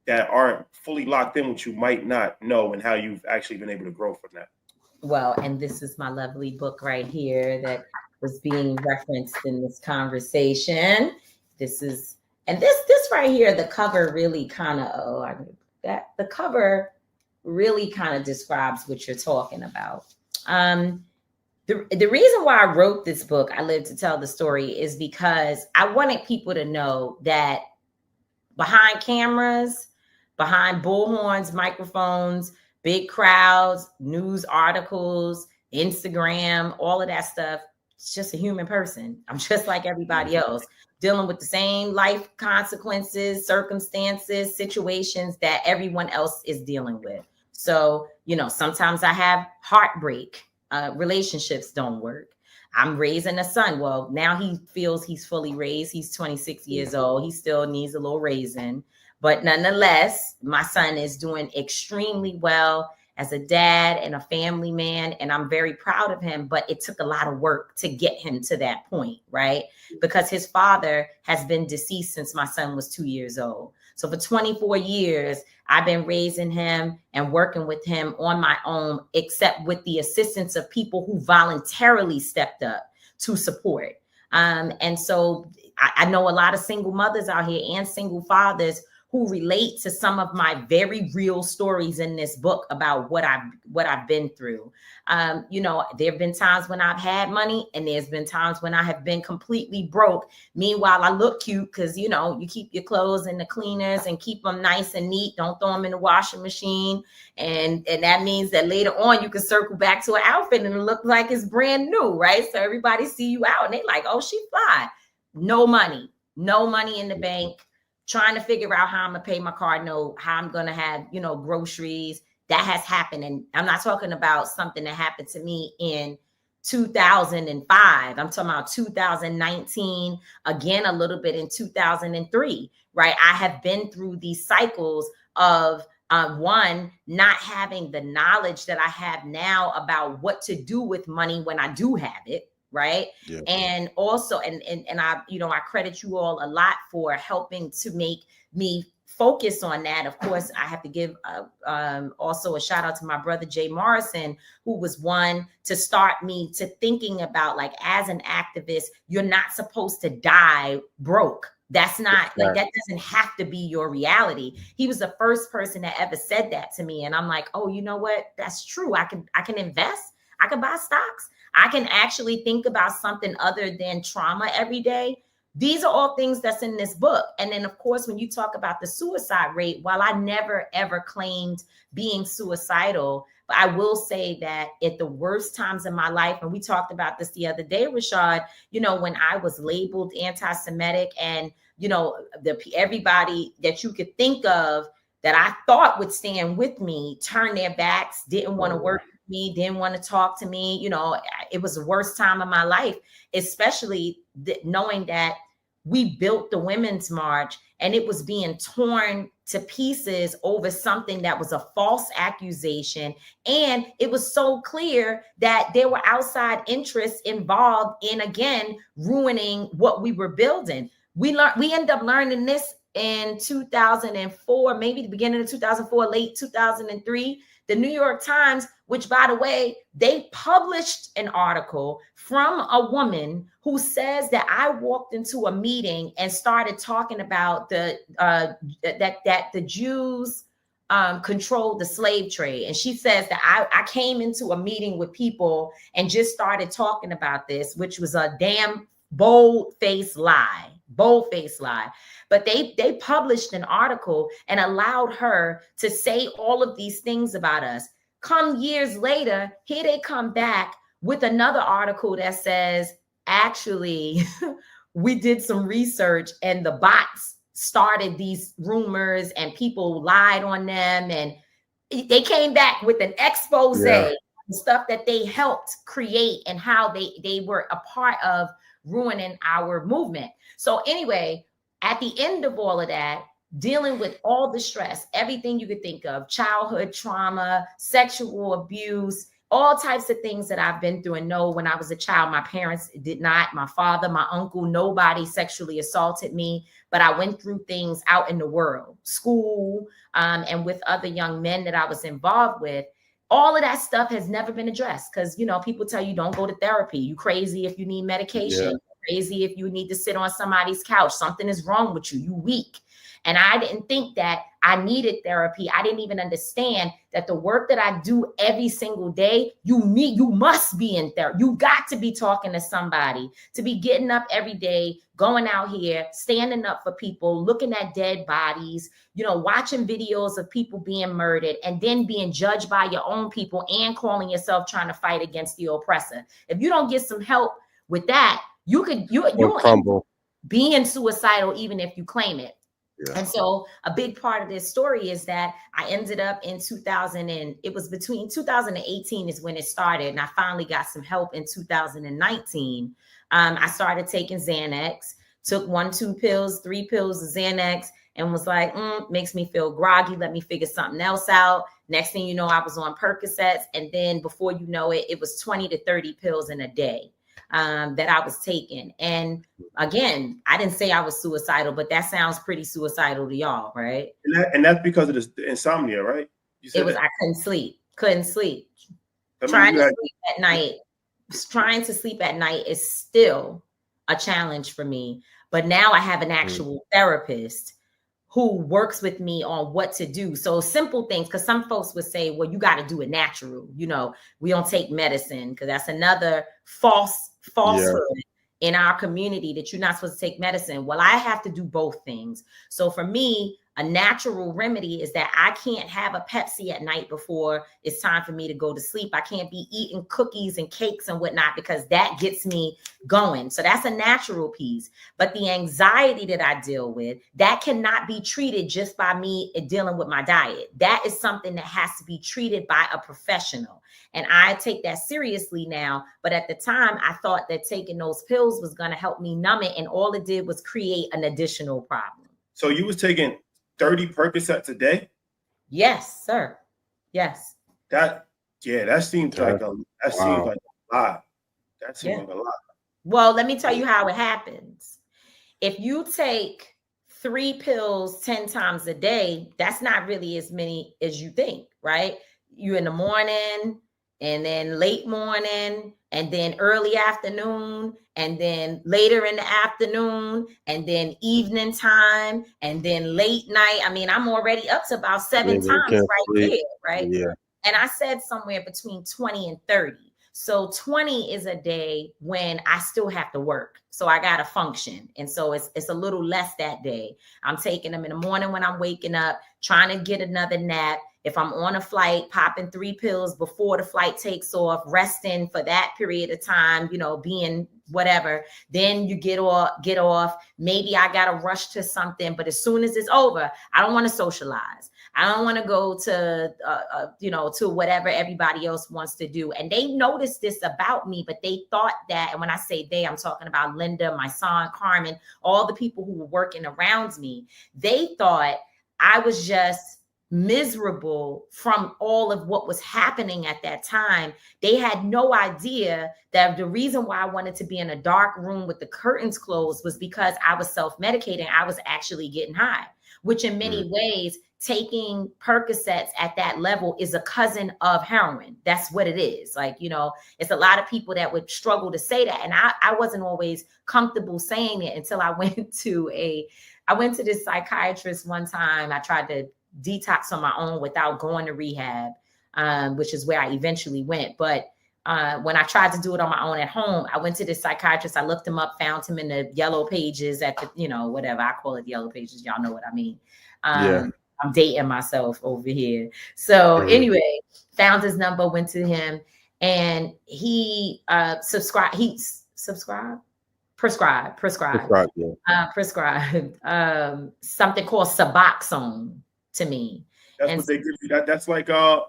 that aren't fully locked in with you might not know, and how you've actually been able to grow from that. Well, and this is my lovely book right here that was being referenced in this conversation. This right here, the cover really kind of, the cover really kind of describes what you're talking about. The reason why I wrote this book, I Live to Tell the Story, is because I wanted people to know that behind cameras, behind bullhorns, microphones, big crowds, news articles, Instagram, all of that stuff, it's just a human person. I'm just like everybody else, dealing with the same life consequences, circumstances, situations that everyone else is dealing with. So, you know, sometimes I have heartbreak. Relationships don't work. I'm raising a son. Well, now he feels he's fully raised. He's 26 years old. He still needs a little raising. But nonetheless, my son is doing extremely well as a dad and a family man. And I'm very proud of him. But it took a lot of work to get him to that point, right? Because his father has been deceased since my son was 2 years old. So for 24 years, I've been raising him and working with him on my own, except with the assistance of people who voluntarily stepped up to support. And so I know a lot of single mothers out here and single fathers who relate to some of my very real stories in this book about what I've been through. You know, there have been times when I've had money, and there's been times when I have been completely broke. Meanwhile, I look cute because, you know, you keep your clothes in the cleaners and keep them nice and neat. Don't throw them in the washing machine. And that means that later on you can circle back to an outfit and it looks like it's brand new, right? So everybody see you out and they like, oh, she fly. No money in the bank. Trying to figure out how I'm gonna pay my car note, how I'm gonna have, you know, groceries. That has happened. And I'm not talking about something that happened to me in 2005. I'm talking about 2019, again, a little bit in 2003, right? I have been through these cycles of one, not having the knowledge that I have now about what to do with money when I do have it. Right. Yeah. And also, and I, you know, I credit you all a lot for helping to make me focus on that. Of course, I have to give also a shout out to my brother, Jay Morrison, who was one to start me to thinking about, like, as an activist, you're not supposed to die broke. That's not like, that doesn't have to be your reality. He was the first person that ever said that to me. And I'm like, oh, you know what? That's true. I can invest. I can buy stocks. I can actually think about something other than trauma every day. These are all things that's in this book. And then, of course, when you talk about the suicide rate, while I never, ever claimed being suicidal, but I will say that at the worst times in my life, and we talked about this the other day, Rashad, you know, when I was labeled anti-Semitic and, you know, everybody that you could think of that I thought would stand with me turned their backs, didn't want to work with me, didn't want to talk to me. You know, it was the worst time of my life, especially knowing that we built the Women's March and it was being torn to pieces over something that was a false accusation. And it was so clear that there were outside interests involved in, again, ruining what we were building. We end up learning this in 2004, maybe the beginning of 2004, late 2003. The New York Times, which, by the way, they published an article from a woman who says that I walked into a meeting and started talking about that the Jews controlled the slave trade. And she says that I came into a meeting with people and just started talking about this, which was a damn bold-faced lie. But they published an article and allowed her to say all of these things about us. Come years later, here they come back with another article that says, actually, we did some research and the bots started these rumors and people lied on them. And they came back with an expose on stuff that they helped create and how they were a part of ruining our movement. So anyway, at the end of all of that, dealing with all the stress, everything you could think of, childhood trauma, sexual abuse, all types of things that I've been through and know when I was a child, my parents did not, my father, my uncle, nobody sexually assaulted me, but I went through things out in the world, school, and with other young men that I was involved with. All of that stuff has never been addressed because, you know, people tell you don't go to therapy. You crazy if you need medication. Crazy if you need to sit on somebody's couch. Something is wrong with you. You weak. And I didn't think that I needed therapy. I didn't even understand that the work that I do every single day, you must be in therapy. You got to be talking to somebody, to be getting up every day, going out here, standing up for people, looking at dead bodies, you know, watching videos of people being murdered and then being judged by your own people and calling yourself trying to fight against the oppressor. If you don't get some help with that, you crumble, being suicidal, even if you claim it. Yeah. And so a big part of this story is that I ended up in 2000 and it was between 2018 is when it started. And I finally got some help in 2019. I started taking Xanax, took 1, 2 pills, 3 pills of Xanax and was like, makes me feel groggy. Let me figure something else out. Next thing you know, I was on Percocets. And then before you know it, it was 20 to 30 pills in a day. That I was taking. And again, I didn't say I was suicidal, but that sounds pretty suicidal to y'all, right? And that's because of the insomnia, right? It was, I couldn't sleep. Trying to sleep at night is still a challenge for me. But now I have an actual therapist who works with me on what to do. So simple things, because some folks would say, well, you got to do it natural. You know, we don't take medicine because that's another falsehood in our community that you're not supposed to take medicine. Well, I have to do both things. So for me, a natural remedy is that I can't have a Pepsi at night before it's time for me to go to sleep. I can't be eating cookies and cakes and whatnot because that gets me going. So that's a natural piece. But the anxiety that I deal with, that cannot be treated just by me dealing with my diet. That is something that has to be treated by a professional. And I take that seriously now. But at the time, I thought that taking those pills was going to help me numb it. And all it did was create an additional problem. So you was taking 30 Percocets a day? Yes, sir. Yes. That seems like a lot. That seems like a lot. Well, let me tell you how it happens. If you take 3 pills 10 times a day, that's not really as many as you think, right? You in the morning and then late morning and then early afternoon and then later in the afternoon and then evening time and then late night. I mean, I'm already up to about 7 times right there, right? Yeah. And I said somewhere between 20 and 30. So 20 is a day when I still have to work. So I got to function. And so it's a little less that day. I'm taking them in the morning when I'm waking up, trying to get another nap. If I'm on a flight, popping 3 pills before the flight takes off, resting for that period of time, you know, being whatever. Then you get off. Maybe I got to rush to something. But as soon as it's over, I don't want to socialize. I don't want to go to, to whatever everybody else wants to do. And they noticed this about me, but they thought that, and when I say they, I'm talking about Linda, my son, Carmen, all the people who were working around me. They thought I was just miserable from all of what was happening at that time. They had no idea that the reason why I wanted to be in a dark room with the curtains closed was because I was self-medicating. I was actually getting high, which in many ways, taking Percocets at that level is a cousin of heroin. That's what it is. Like, it's a lot of people that would struggle to say that. And I wasn't always comfortable saying it until I went to this psychiatrist one time. I tried to detox on my own without going to rehab, which is where I eventually went. But when I tried to do it on my own at home, I went to this psychiatrist. I looked him up, found him in the yellow pages at the, whatever I call it, yellow pages. Y'all know what I mean. I'm dating myself over here. So anyway, found his number, went to him, and he prescribed something called Suboxone to me. That's what they give you. That's like that's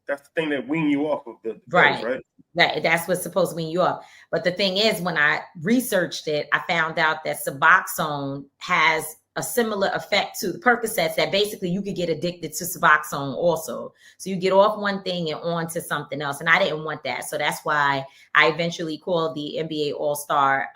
the thing that wean you off of the right. Pills, right? That's what's supposed to wean you off. But the thing is, when I researched it, I found out that Suboxone has a similar effect to the Percocets, that basically you could get addicted to Suboxone also. So you get off one thing and on to something else. And I didn't want that. So that's why I eventually called the NBA All-Star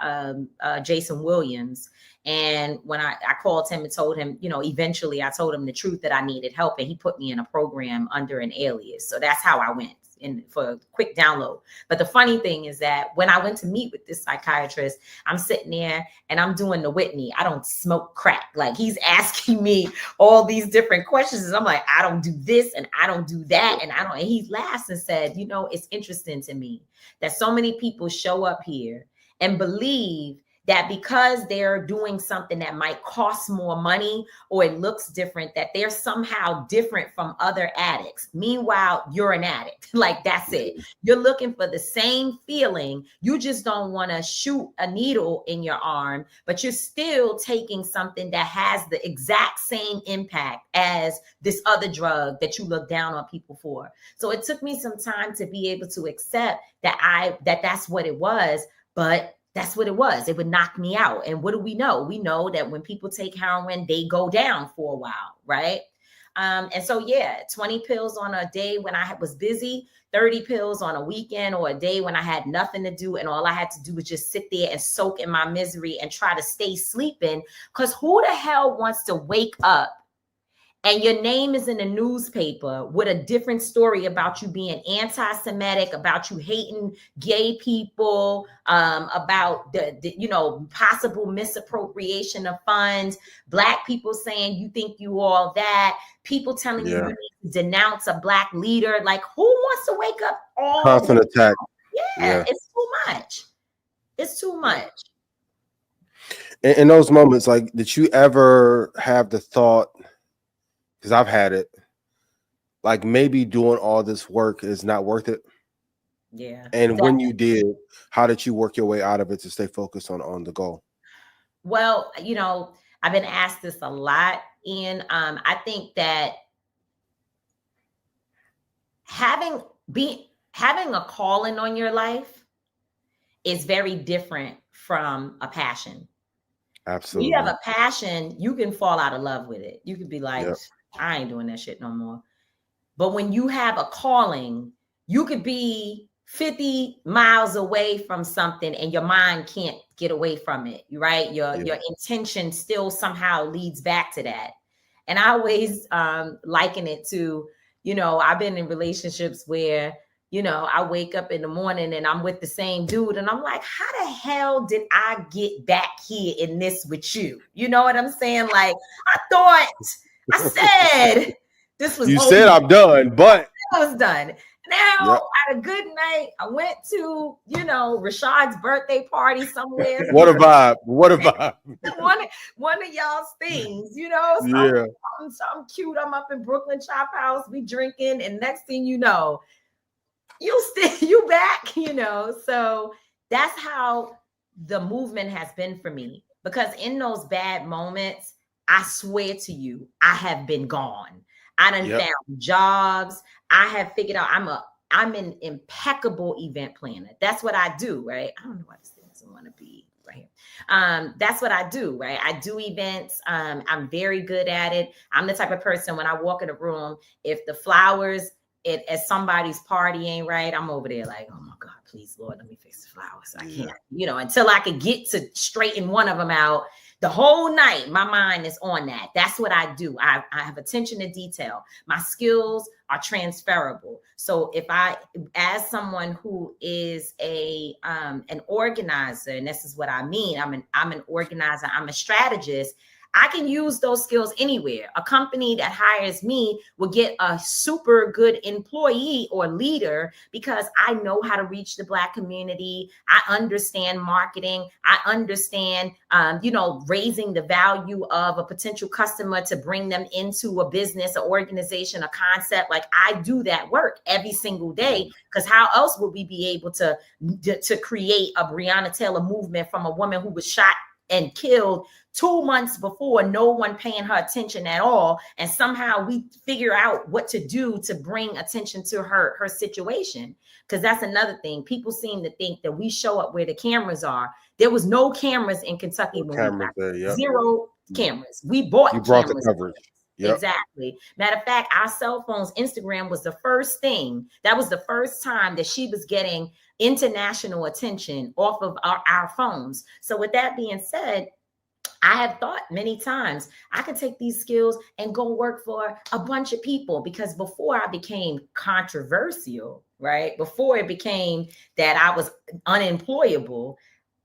Jason Williams. And when I called him and told him, eventually I told him the truth that I needed help, and he put me in a program under an alias. So that's how I went in for a quick download. But the funny thing is that when I went to meet with this psychiatrist, I'm sitting there and I'm doing the Whitney. I don't smoke crack. Like, he's asking me all these different questions. And I'm like, I don't do this and I don't do that. And he laughs and said, it's interesting to me that so many people show up here and believe that because they're doing something that might cost more money or it looks different, that they're somehow different from other addicts. Meanwhile, you're an addict. Like, that's it. You're looking for the same feeling. You just don't want to shoot a needle in your arm, but you're still taking something that has the exact same impact as this other drug that you look down on people for. So it took me some time to be able to accept that that's what it was, but that's what it was. It would knock me out. And what do we know? We know that when people take heroin, they go down for a while, right? And so, 20 pills on a day when I was busy, 30 pills on a weekend or a day when I had nothing to do. And all I had to do was just sit there and soak in my misery and try to stay sleeping. Because who the hell wants to wake up and your name is in the newspaper with a different story about you being anti-Semitic, about you hating gay people, about the possible misappropriation of funds, Black people saying you think you all that, people telling you need to denounce a Black leader. Like, who wants to wake up all constant attack? Yeah, it's too much. It's too much. In those moments, like, did you ever have the thought, because I've had it, like, maybe doing all this work is not worth it? Yeah. And when you did, how did you work your way out of it to stay focused on the goal? Well, I've been asked this a lot, Ian. I think that having a calling on your life is very different from a passion. Absolutely. When you have a passion, you can fall out of love with it. You could be like, I ain't doing that shit no more. But when you have a calling, you could be 50 miles away from something and your mind can't get away from it, right? Your intention still somehow leads back to that. And I always liken it to, I've been in relationships where, I wake up in the morning and I'm with the same dude and I'm like, how the hell did I get back here in this with you? You know what I'm saying? Like, I said this was. You said I'm done, but I was done. Now, at a good night, I went to, Rashad's birthday party somewhere. What a vibe. What a vibe. one of y'all's things, something cute. I'm up in Brooklyn Chop House, we drinking, and next thing you know, you back, So that's how the movement has been for me. Because in those bad moments, I swear to you, I have been gone. I done found jobs. I have figured out I'm an impeccable event planner. That's what I do, right? I don't know why this thing doesn't want to be right here. That's what I do, right? I do events. I'm very good at it. I'm the type of person, when I walk in a room, if the flowers at somebody's party ain't right, I'm over there like, oh my God, please, Lord, let me fix the flowers. I can't, until I could get to straighten one of them out. The whole night, my mind is on that. That's what I do. I have attention to detail. My skills are transferable. So if I, as someone who is an organizer, and this is what I mean, I'm an organizer, I'm a strategist, I can use those skills anywhere. A company that hires me will get a super good employee or leader because I know how to reach the Black community. I understand marketing. I understand, raising the value of a potential customer to bring them into a business, an organization, a concept. Like, I do that work every single day, because how else would we be able to create a Breonna Taylor movement from a woman who was shot and killed 2 months before, no one paying her attention at all, and somehow we figure out what to do to bring attention to her situation? Because that's another thing. People seem to think that we show up where the cameras are. There was no cameras in Kentucky when we got there. Zero cameras. We bought cameras. The coverage. Yep. Exactly. Matter of fact, our cell phones, Instagram was the first thing. That was the first time that she was getting international attention off of our phones. So with that being said, I have thought many times I could take these skills and go work for a bunch of people, because before I became controversial, right? Before it became that I was unemployable,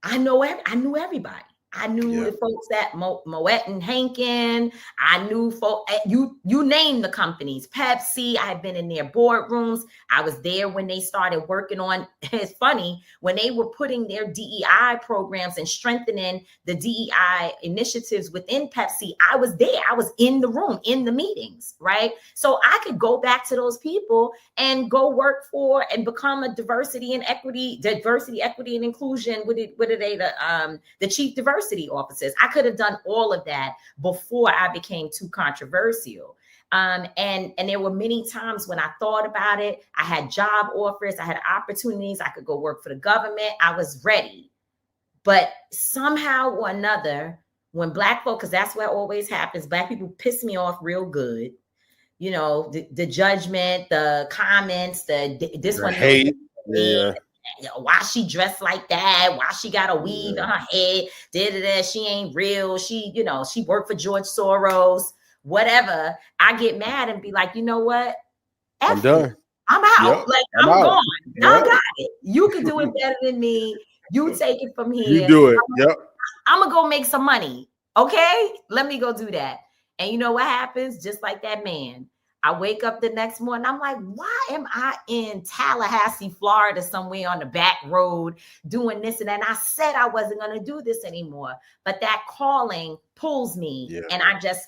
I knew everybody. I knew the folks at Moet and Hankin. I knew folks at you name the companies, Pepsi. I had been in their boardrooms. I was there when they started working on, it's funny, when they were putting their DEI programs and strengthening the DEI initiatives within Pepsi. I was there. I was in the room, in the meetings, right? So I could go back to those people and go work for and become a diversity, equity, and inclusion. What are they? The chief diversity officers. I could have done all of that before I became too controversial. And there were many times when I thought about it. I had job offers, I had opportunities, I could go work for the government. I was ready. But somehow or another, when Black folk, because that's what always happens, Black people piss me off real good. The judgment, the comments, this one hate. Yeah. Why she dressed like that? Why she got a weave on her head? She ain't real. She worked for George Soros, whatever. I get mad and be like, you know what? I'm done. I'm out. Yep. Like, I'm gone. Yep. I got it. You can do it better than me. You take it from here. You do it. I'm going to go make some money. Okay? Let me go do that. And you know what happens? Just like that man. I wake up the next morning, I'm like, why am I in Tallahassee, Florida, somewhere on the back road doing this and that? And I said I wasn't going to do this anymore, but that calling pulls me, and I just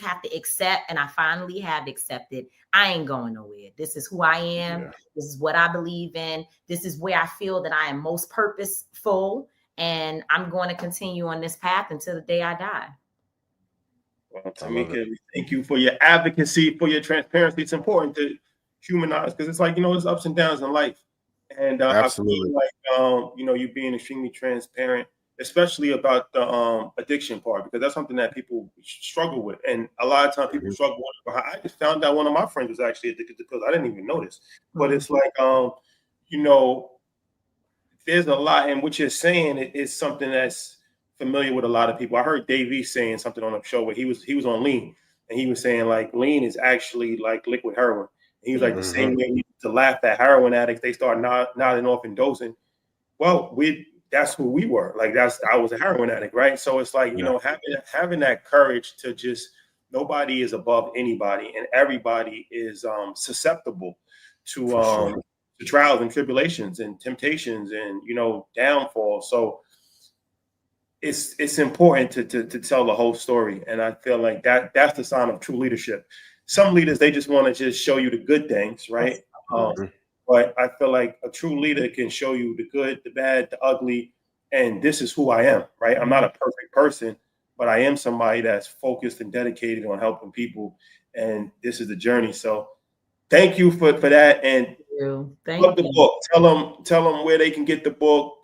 have to accept, and I finally have accepted. I ain't going nowhere. This is who I am. Yeah. This is what I believe in. This is where I feel that I am most purposeful, and I'm going to continue on this path until the day I die. Well, Tamika, thank you for your advocacy, for your transparency. It's important to humanize, because it's like, there's ups and downs in life. And absolutely, I feel like, you being extremely transparent, especially about the addiction part, because that's something that people struggle with. And a lot of times people struggle with. I just found out one of my friends was actually addicted to pills. I didn't even notice. But it's like, there's a lot. And what you're saying is something that's familiar with a lot of people. I heard Dave E saying something on a show where he was on lean, and he was saying like lean is actually like liquid heroin. And he was like the same way to laugh at heroin addicts, they start nodding off and dosing. Well, that's who we were. Like I was a heroin addict, right? So it's like, having that courage to just, nobody is above anybody, and everybody is susceptible to trials and tribulations and temptations and downfalls. So it's important to tell the whole story. And I feel like that's the sign of true leadership. Some leaders, they just want to just show you the good things, right? But I feel like a true leader can show you the good, the bad, the ugly, and this is who I am, right? I'm not a perfect person, but I am somebody that's focused and dedicated on helping people and this is the journey. So thank you for that. And thank the you. book. Tell them where they can get the book,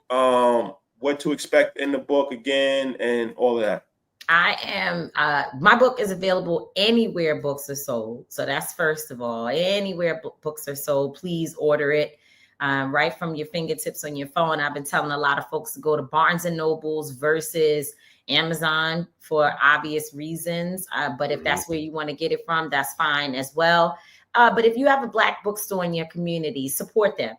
what to expect in the book again, and all of that. I am, my book is available anywhere books are sold. So that's first of all, anywhere books are sold, please order it right from your fingertips on your phone. I've been telling a lot of folks to go to Barnes and Nobles versus Amazon for obvious reasons. But if that's where you want to get it from, that's fine as well. But if you have a Black bookstore in your community, support them.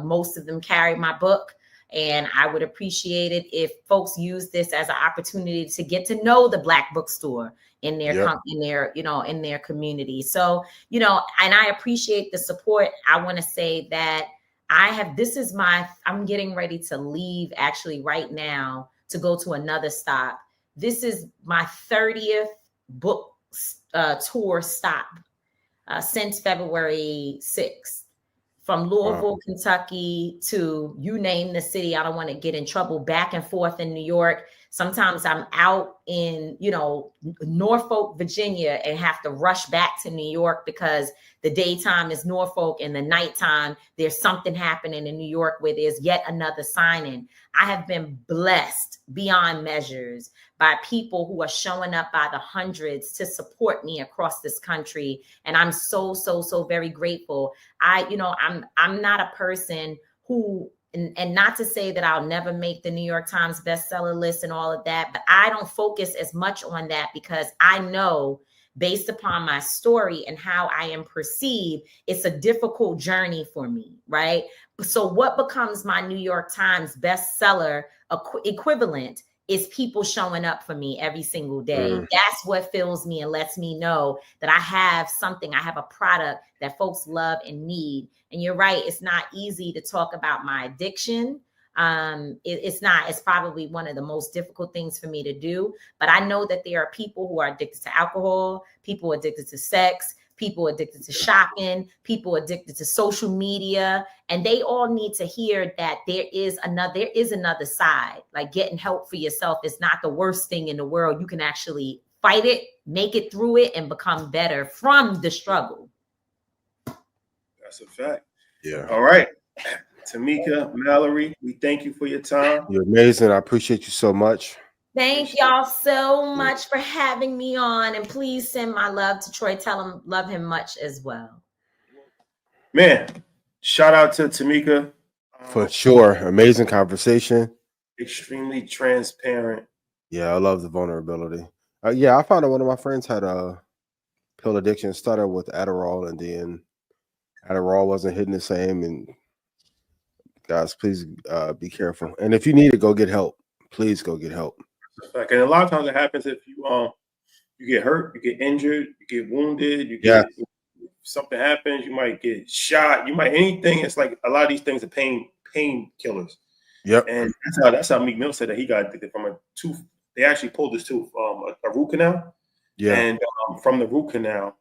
Most of them carry my book. And I would appreciate it if folks use this as an opportunity to get to know the Black bookstore in their in their community. So, and I appreciate the support. I want to say that I'm getting ready to leave actually right now to go to another stop. This is my 30th book tour stop since February 6th. From Louisville, Kentucky to you name the city. I don't want to get in trouble. Back and forth in New York. Sometimes I'm out in, Norfolk, Virginia, and have to rush back to New York because the daytime is Norfolk and the nighttime there's something happening in New York where there's yet another signing. I have been blessed beyond measures by people who are showing up by the hundreds to support me across this country. And I'm so very grateful. I'm not a person who, and not to say that I'll never make the New York Times bestseller list and all of that, but I don't focus as much on that because I know based upon my story and how I am perceived, it's a difficult journey for me, right? So what becomes my New York Times bestseller equivalent is people showing up for me every single day. That's what fills me and lets me know that I have something, I have a product that folks love and need. And you're right, it's not easy to talk about my addiction. It's probably one of the most difficult things for me to do, but I know that there are people who are addicted to alcohol, people addicted to sex, people addicted to shopping, people addicted to social media, and they all need to hear that there is another side. Like getting help for yourself is not the worst thing in the world. You can actually fight it, make it through it, and become better from the struggle. That's a fact. Yeah. All right. Tamika Mallory, we thank you for your time. You're amazing. I appreciate you so much. Thank y'all so much for having me on. And please send my love to Troy. Tell him love him much as well. Man, shout out to Tamika. For sure. Amazing conversation. Extremely transparent. Yeah, I love the vulnerability. I found out one of my friends had a pill addiction. Started with Adderall, and then Adderall wasn't hitting the same. And guys, please be careful. And if you need to go get help, please go get help. And a lot of times it happens if you get hurt, you get injured, you get wounded, something happens, you might get shot, you might anything. It's like a lot of these things are pain killers. Yep. And that's how Meek Mill said that he got addicted from a tooth. They actually pulled his tooth, a root canal. Yeah. And from the root canal,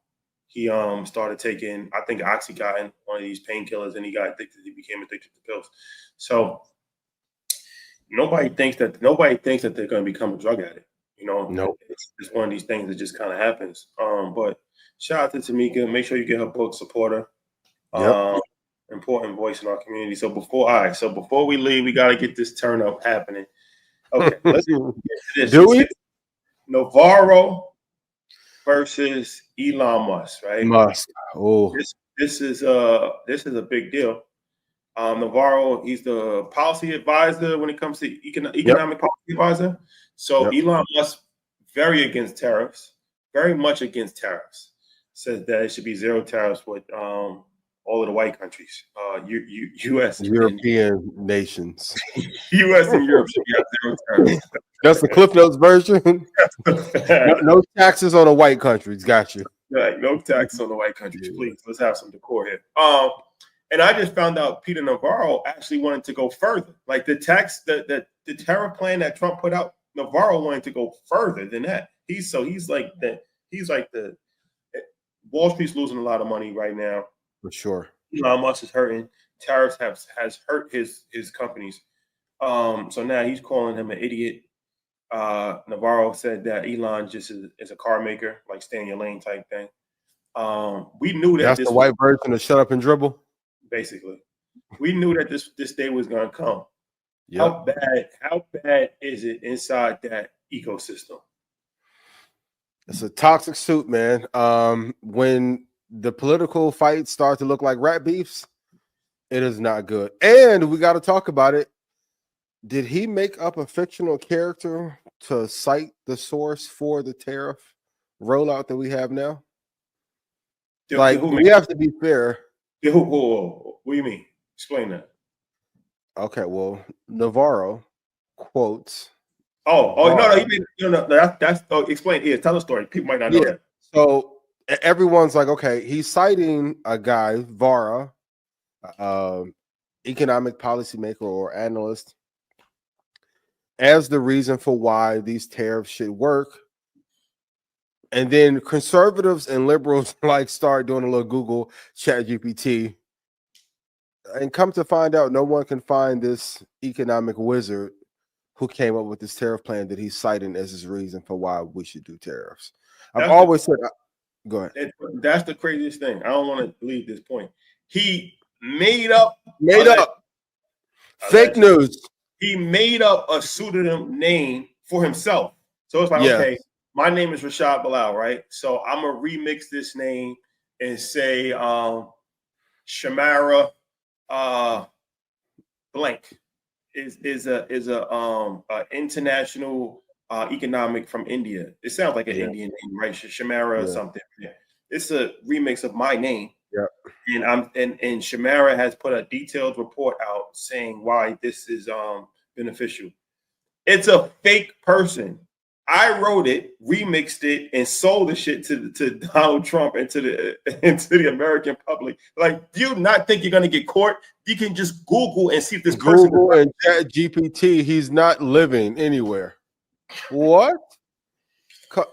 he started taking, I think, Oxycontin, one of these painkillers, and he got addicted. He became addicted to pills. So nobody thinks that they're going to become a drug addict. Nope. It's one of these things that just kind of happens. But shout out to Tamika. Make sure you get her book, support her. Yep. Important voice in our community. So before we leave, we got to get this turn up happening. Okay, let's get to this. Do we? Navarro versus Elon Musk, right? Musk. Oh, this is a big deal. Navarro, he's the policy advisor when it comes to economic policy advisor. So Elon Musk, very much against tariffs. Says that it should be zero tariffs with all of the white countries, U.S. European nations. U.S. and Europe should have zero tariffs. That's the Cliff Notes version. no taxes on the white countries. Got you. Right, no tax on the white countries, please. Let's have some decor here. And I just found out Peter Navarro actually wanted to go further. Like the tariff plan that Trump put out, Navarro wanted to go further than that. He's like the Wall Street's losing a lot of money right now. For sure. Elon Musk is hurting. Tariffs has hurt his companies. So now he's calling him an idiot. Navarro said that Elon just is a car maker, like stay in your lane type thing. We knew that that's the white version of shut up and dribble. Basically, we knew that this day was going to come. Yep. How bad is it inside that ecosystem? It's a toxic suit, man. When the political fights start to look like rat beefs, it is not good. And we got to talk about it. Did he make up a fictional character to cite the source for the tariff rollout that we have now? We have to be fair. What do you mean? Explain that. Okay, well, Navarro quotes. No, you mean no. That's explain. Yeah, tell the story. People might not know that. So everyone's like, okay, he's citing a guy, Vara, economic policymaker or analyst, as the reason for why these tariffs should work. And then conservatives and liberals like start doing a little Google Chat GPT, and come to find out no one can find this economic wizard who came up with this tariff plan that he's citing as his reason for why we should do tariffs. I've always said, go ahead. That's the craziest thing. I don't want to leave this point. He made up fake news. He made up a pseudonym name for himself. So it's like, okay, my name is Rashad Bilal, right? So I'm gonna remix this name and say Shamara blank is a international economic from India. It sounds like an Indian name, right? Shamara or something. Yeah. It's a remix of my name. Yeah. And Shamara has put a detailed report out saying why this is beneficial. It's a fake person. I wrote it, remixed it, and sold the shit to Donald Trump and to the American public. Like, do you not think you're gonna get caught? You can just Google and see if this person. Google and Chat GPT. He's not living anywhere. What?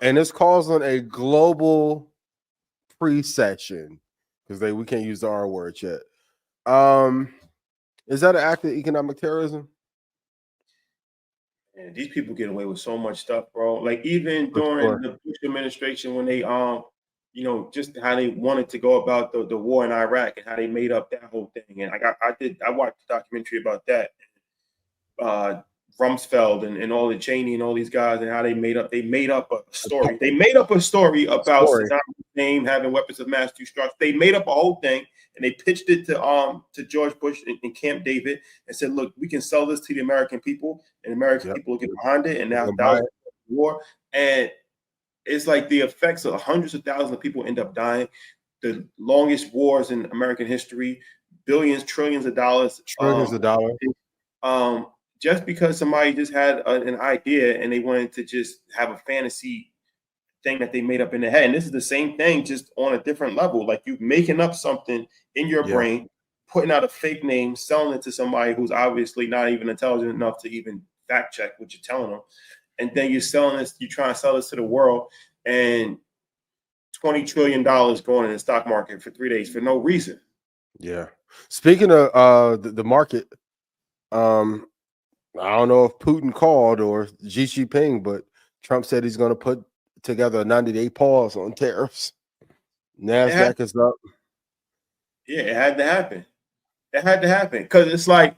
And it's causing a global pre-session because we can't use the R word yet. Is that an act of economic terrorism? And these people get away with so much stuff, bro. Like even during the Bush administration, when they just how they wanted to go about the war in Iraq and how they made up that whole thing. And I watched a documentary about that. Rumsfeld and all the Cheney and all these guys and how they made up a story. They made up a story about Saddam Hussein having weapons of mass destruction. They made up a whole thing and they pitched it to George Bush and Camp David and said, look, we can sell this to the American people and American people will get behind it. And now that was war. And it's like the effects of hundreds of thousands of people end up dying. The longest wars in American history, billions, trillions of dollars. Just because somebody just had an idea and they wanted to just have a fantasy thing that they made up in their head. And this is the same thing, just on a different level. Like you making up something in your brain, putting out a fake name, selling it to somebody who's obviously not even intelligent enough to even fact check what you're telling them. And then you're selling this, you try and sell this to the world, and $20 trillion going in the stock market for 3 days for no reason. Yeah. Speaking of the market, I don't know if Putin called or Xi Jinping, but Trump said he's going to put together a 90-day pause on tariffs. NASDAQ is up. Yeah, it had to happen. It had to happen because it's like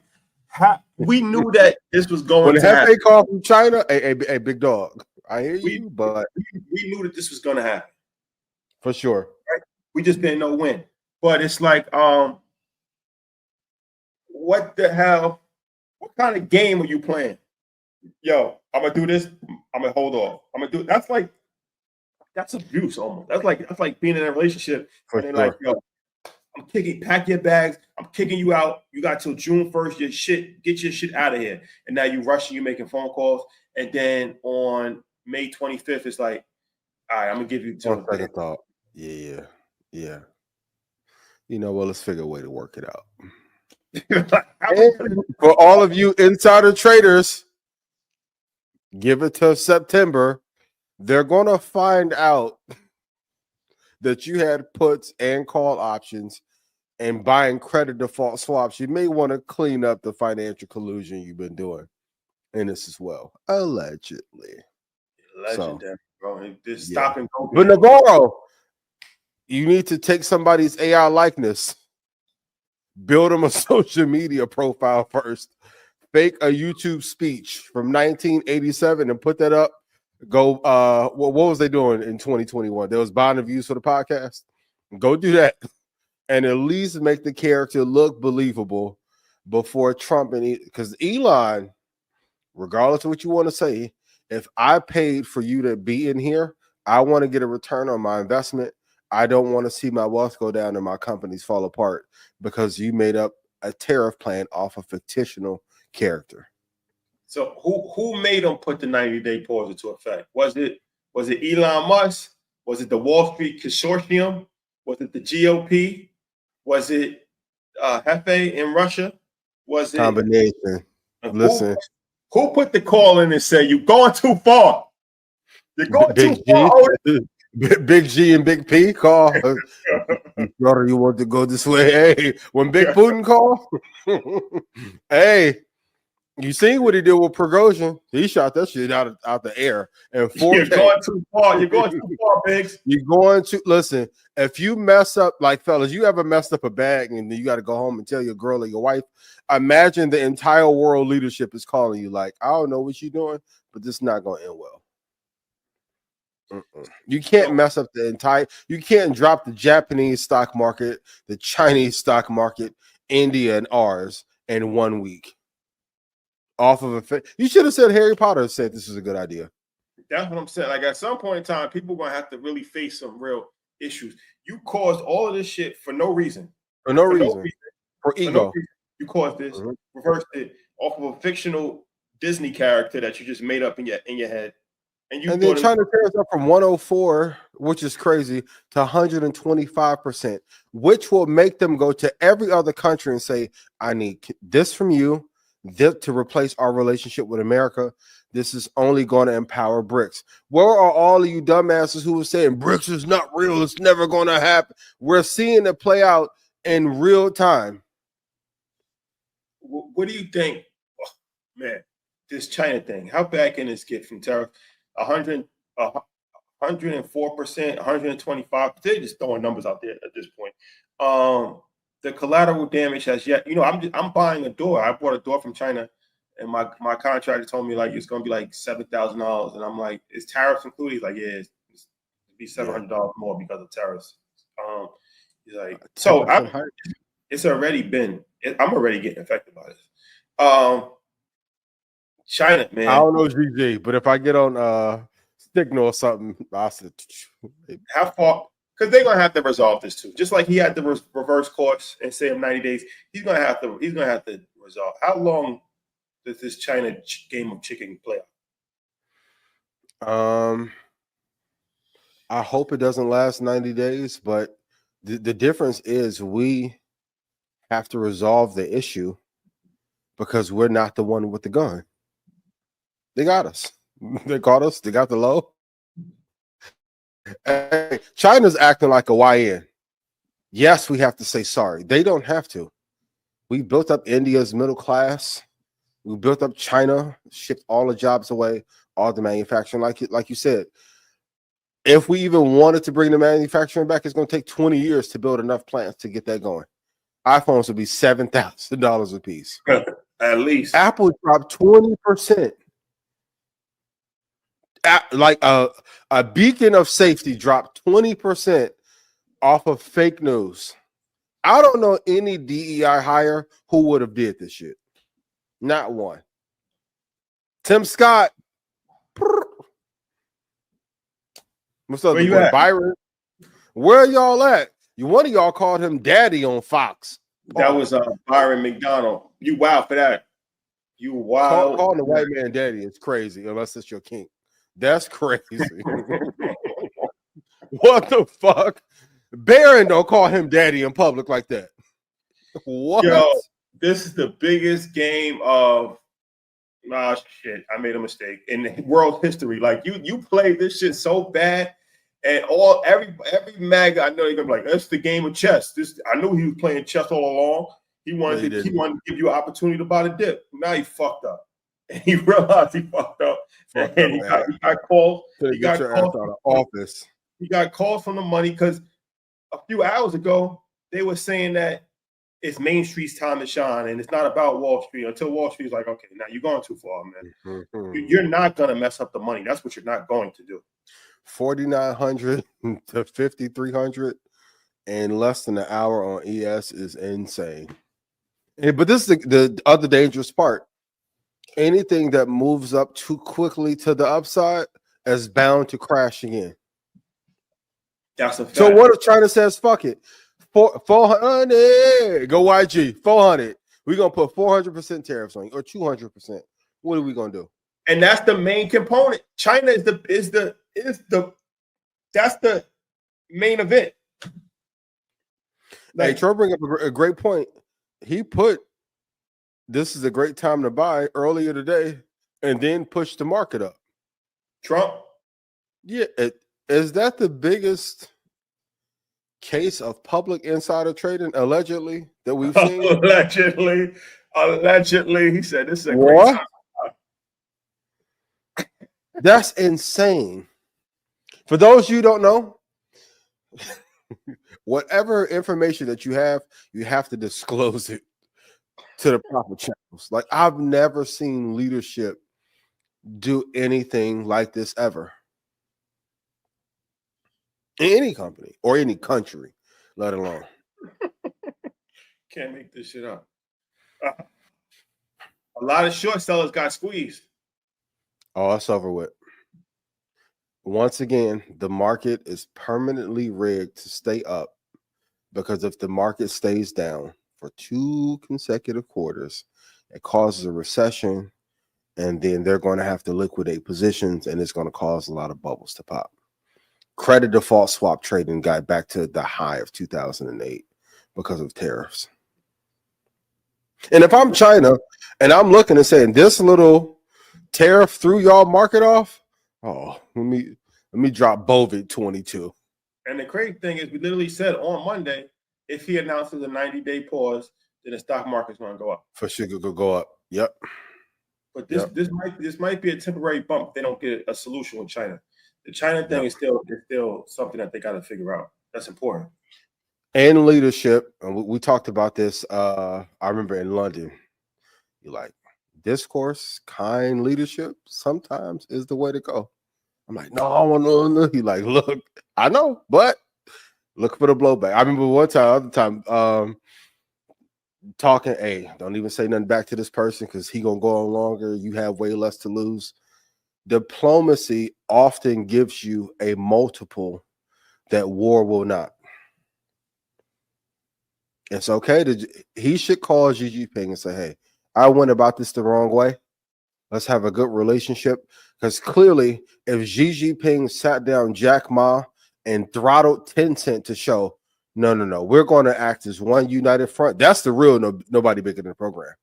we knew that this was going to happen. When call from China, a big dog. I hear you, but we knew that this was going to happen for sure. Right? We just didn't know when. But it's like, what the hell? What kind of game are you playing? Yo, I'm gonna do this. I'm gonna hold off. I'm gonna do. That's abuse almost. That's like being in a relationship. And they're like, yo, I'm kicking. Pack your bags. I'm kicking you out. You got till June 1st. Get your shit out of here. And now you rushing. You making phone calls. And then on May 25th, it's like, all right, I'm gonna give you till. Second thought. Yeah. You know, well, let's figure a way to work it out. For all of you insider traders, give it till September. They're going to find out that you had puts and call options and buying credit default swaps. You may want to clean up the financial collusion you've been doing in this as well. Allegedly. Legendary, bro. Just stop and go. But Navarro, You need to take somebody's AI likeness, build them a social media profile first, fake a YouTube speech from 1987 and put that up. Go, what was they doing in 2021? There was buying the views for the podcast. Go do that and at least make the character look believable before Trump and because Elon, regardless of what you want to say, if I paid for you to be in here, I want to get a return on my investment. I don't want to see my wealth go down and my companies fall apart because you made up a tariff plan off a fictional character. So who made them put the 90-day pause into effect? Was it Elon Musk? Was it the Wall Street Consortium? Was it the GOP? Was it Hefe in Russia? Was it combination? Listen, who put the call in and said you're going too far? You're going too far. Big G and Big P call. Brother, you want to go this way? Hey, when Big Putin call, hey, you seen what he did with Prigozhin? He shot that shit out the air. And 4K. You're going too far. You're going too far, Biggs. You're going to listen. If you mess up, like fellas, you ever messed up a bag and then you got to go home and tell your girl or your wife, imagine the entire world leadership is calling you like, I don't know what you're doing, but this is not going to end well. You can't mess up the entire, you can't drop the Japanese stock market, the Chinese stock market, India and ours in 1 week. Off of a, you should have said Harry Potter said this is a good idea. That's what I'm saying. Like at some point in time, people are gonna have to really face some real issues. You caused all of this shit for no reason. For no reason. For ego. No reason. You caused this, reversed it off of a fictional Disney character that you just made up in your head. And then China tears up from 104, which is crazy, to 125%, which will make them go to every other country and say, I need this from you, this to replace our relationship with America. This is only going to empower BRICS. Where are all of you dumbasses who are saying BRICS is not real, it's never going to happen? We're seeing it play out in real time. What do you think? Oh, man, this China thing, how bad can this get from tariff? 104%, 125%. They're just throwing numbers out there at this point. The collateral damage has yet, I'm buying a door. I bought a door from China, and my contractor told me like it's gonna be like $7,000, and I'm like, is tariffs included? He's like, yeah, it'd be $700 more because of tariffs. He's like, so it's already been. I'm already getting affected by this. China, man. I don't know GG, but if I get on Signal or something, I said, how far? Because they're gonna have to resolve this too. Just like he had to reverse course and say in 90 days, he's gonna have to resolve. How long does this China game of chicken play out? I hope it doesn't last 90 days, but the difference is we have to resolve the issue because we're not the one with the gun. They got us. They caught us. They got the low. Hey, China's acting like a YN. Yes, we have to say sorry. They don't have to. We built up India's middle class. We built up China, shipped all the jobs away, all the manufacturing. Like you said, if we even wanted to bring the manufacturing back, it's going to take 20 years to build enough plants to get that going. iPhones would be $7,000 a piece. At least. Apple dropped 20%. Like a beacon of safety dropped 20% off of fake news. I don't know any DEI hire who would have did this shit. Not one. Tim Scott. What's up, boy? Byron? Where y'all at? One of y'all called him daddy on Fox. That was Byron McDonald. You wild for that. You wild. Calling the white man daddy is crazy unless it's your king. That's crazy. What the fuck? Barron don't call him daddy in public like that. What? Yo, this is the biggest game of shit. I made a mistake in world history. Like you played this shit so bad, and every MAGA I know you're gonna be like, that's the game of chess. I knew he was playing chess all along. He wanted to give you an opportunity to buy the dip. Now he fucked up. And he realized he fucked up. And he got calls. He got calls out of office. He got calls from the money because a few hours ago, they were saying that it's Main Street's time to shine, and it's not about Wall Street until Wall Street's like, okay, now you're going too far, man. Mm-hmm. You're not going to mess up the money. That's what you're not going to do. 4,900 to 5,300 in less than an hour on ES is insane. But this is the other dangerous part. Anything that moves up too quickly to the upside is bound to crash again. That's a fact. So what if China says, fuck it, 400, go YG, 400. We're going to put 400% tariffs on you, or 200%. What are we going to do? And that's the main component. China is that's the main event. Like, hey, Troy bring up a great point. He put this is a great time to buy earlier today, and then push the market up. Trump? Yeah. Is that the biggest case of public insider trading, allegedly, that we've seen? Allegedly. He said this is a what? great time. That's insane. For those you don't know, whatever information that you have to disclose it to the proper channels. Like, I've never seen leadership do anything like this ever. In any company or any country, let alone. Can't make this shit up. A lot of short sellers got squeezed. Oh, it's over with. Once again, the market is permanently rigged to stay up, because if the market stays down for 2 consecutive quarters, it causes a recession, and then they're going to have to liquidate positions, and it's going to cause a lot of bubbles to pop. Credit default swap trading got back to the high of 2008 because of tariffs. And if I'm China and I'm looking and saying this little tariff threw y'all market off, oh, let me drop Bovid 22. And the crazy thing is, we literally said on Monday, if he announces a 90-day pause, then the stock market's going to go up. For sure, go up. Yep. But this might be a temporary bump if they don't get a solution with China. The China thing is still something that they got to figure out. That's important. And leadership, and we talked about this. I remember in London, you're like, discourse, kind leadership sometimes is the way to go. I'm like, no. He like, look, I know, but look for the blowback. I remember other time, talking, hey, don't even say nothing back to this person because he gonna go on longer. You have way less to lose. Diplomacy often gives you a multiple that war will not. It's okay he should call Xi Jinping and say, hey, I went about this the wrong way. Let's have a good relationship. Because clearly, if Xi Jinping sat down Jack Ma and throttled Tencent to show, no, we're going to act as one united front. That's the real nobody bigger than the program.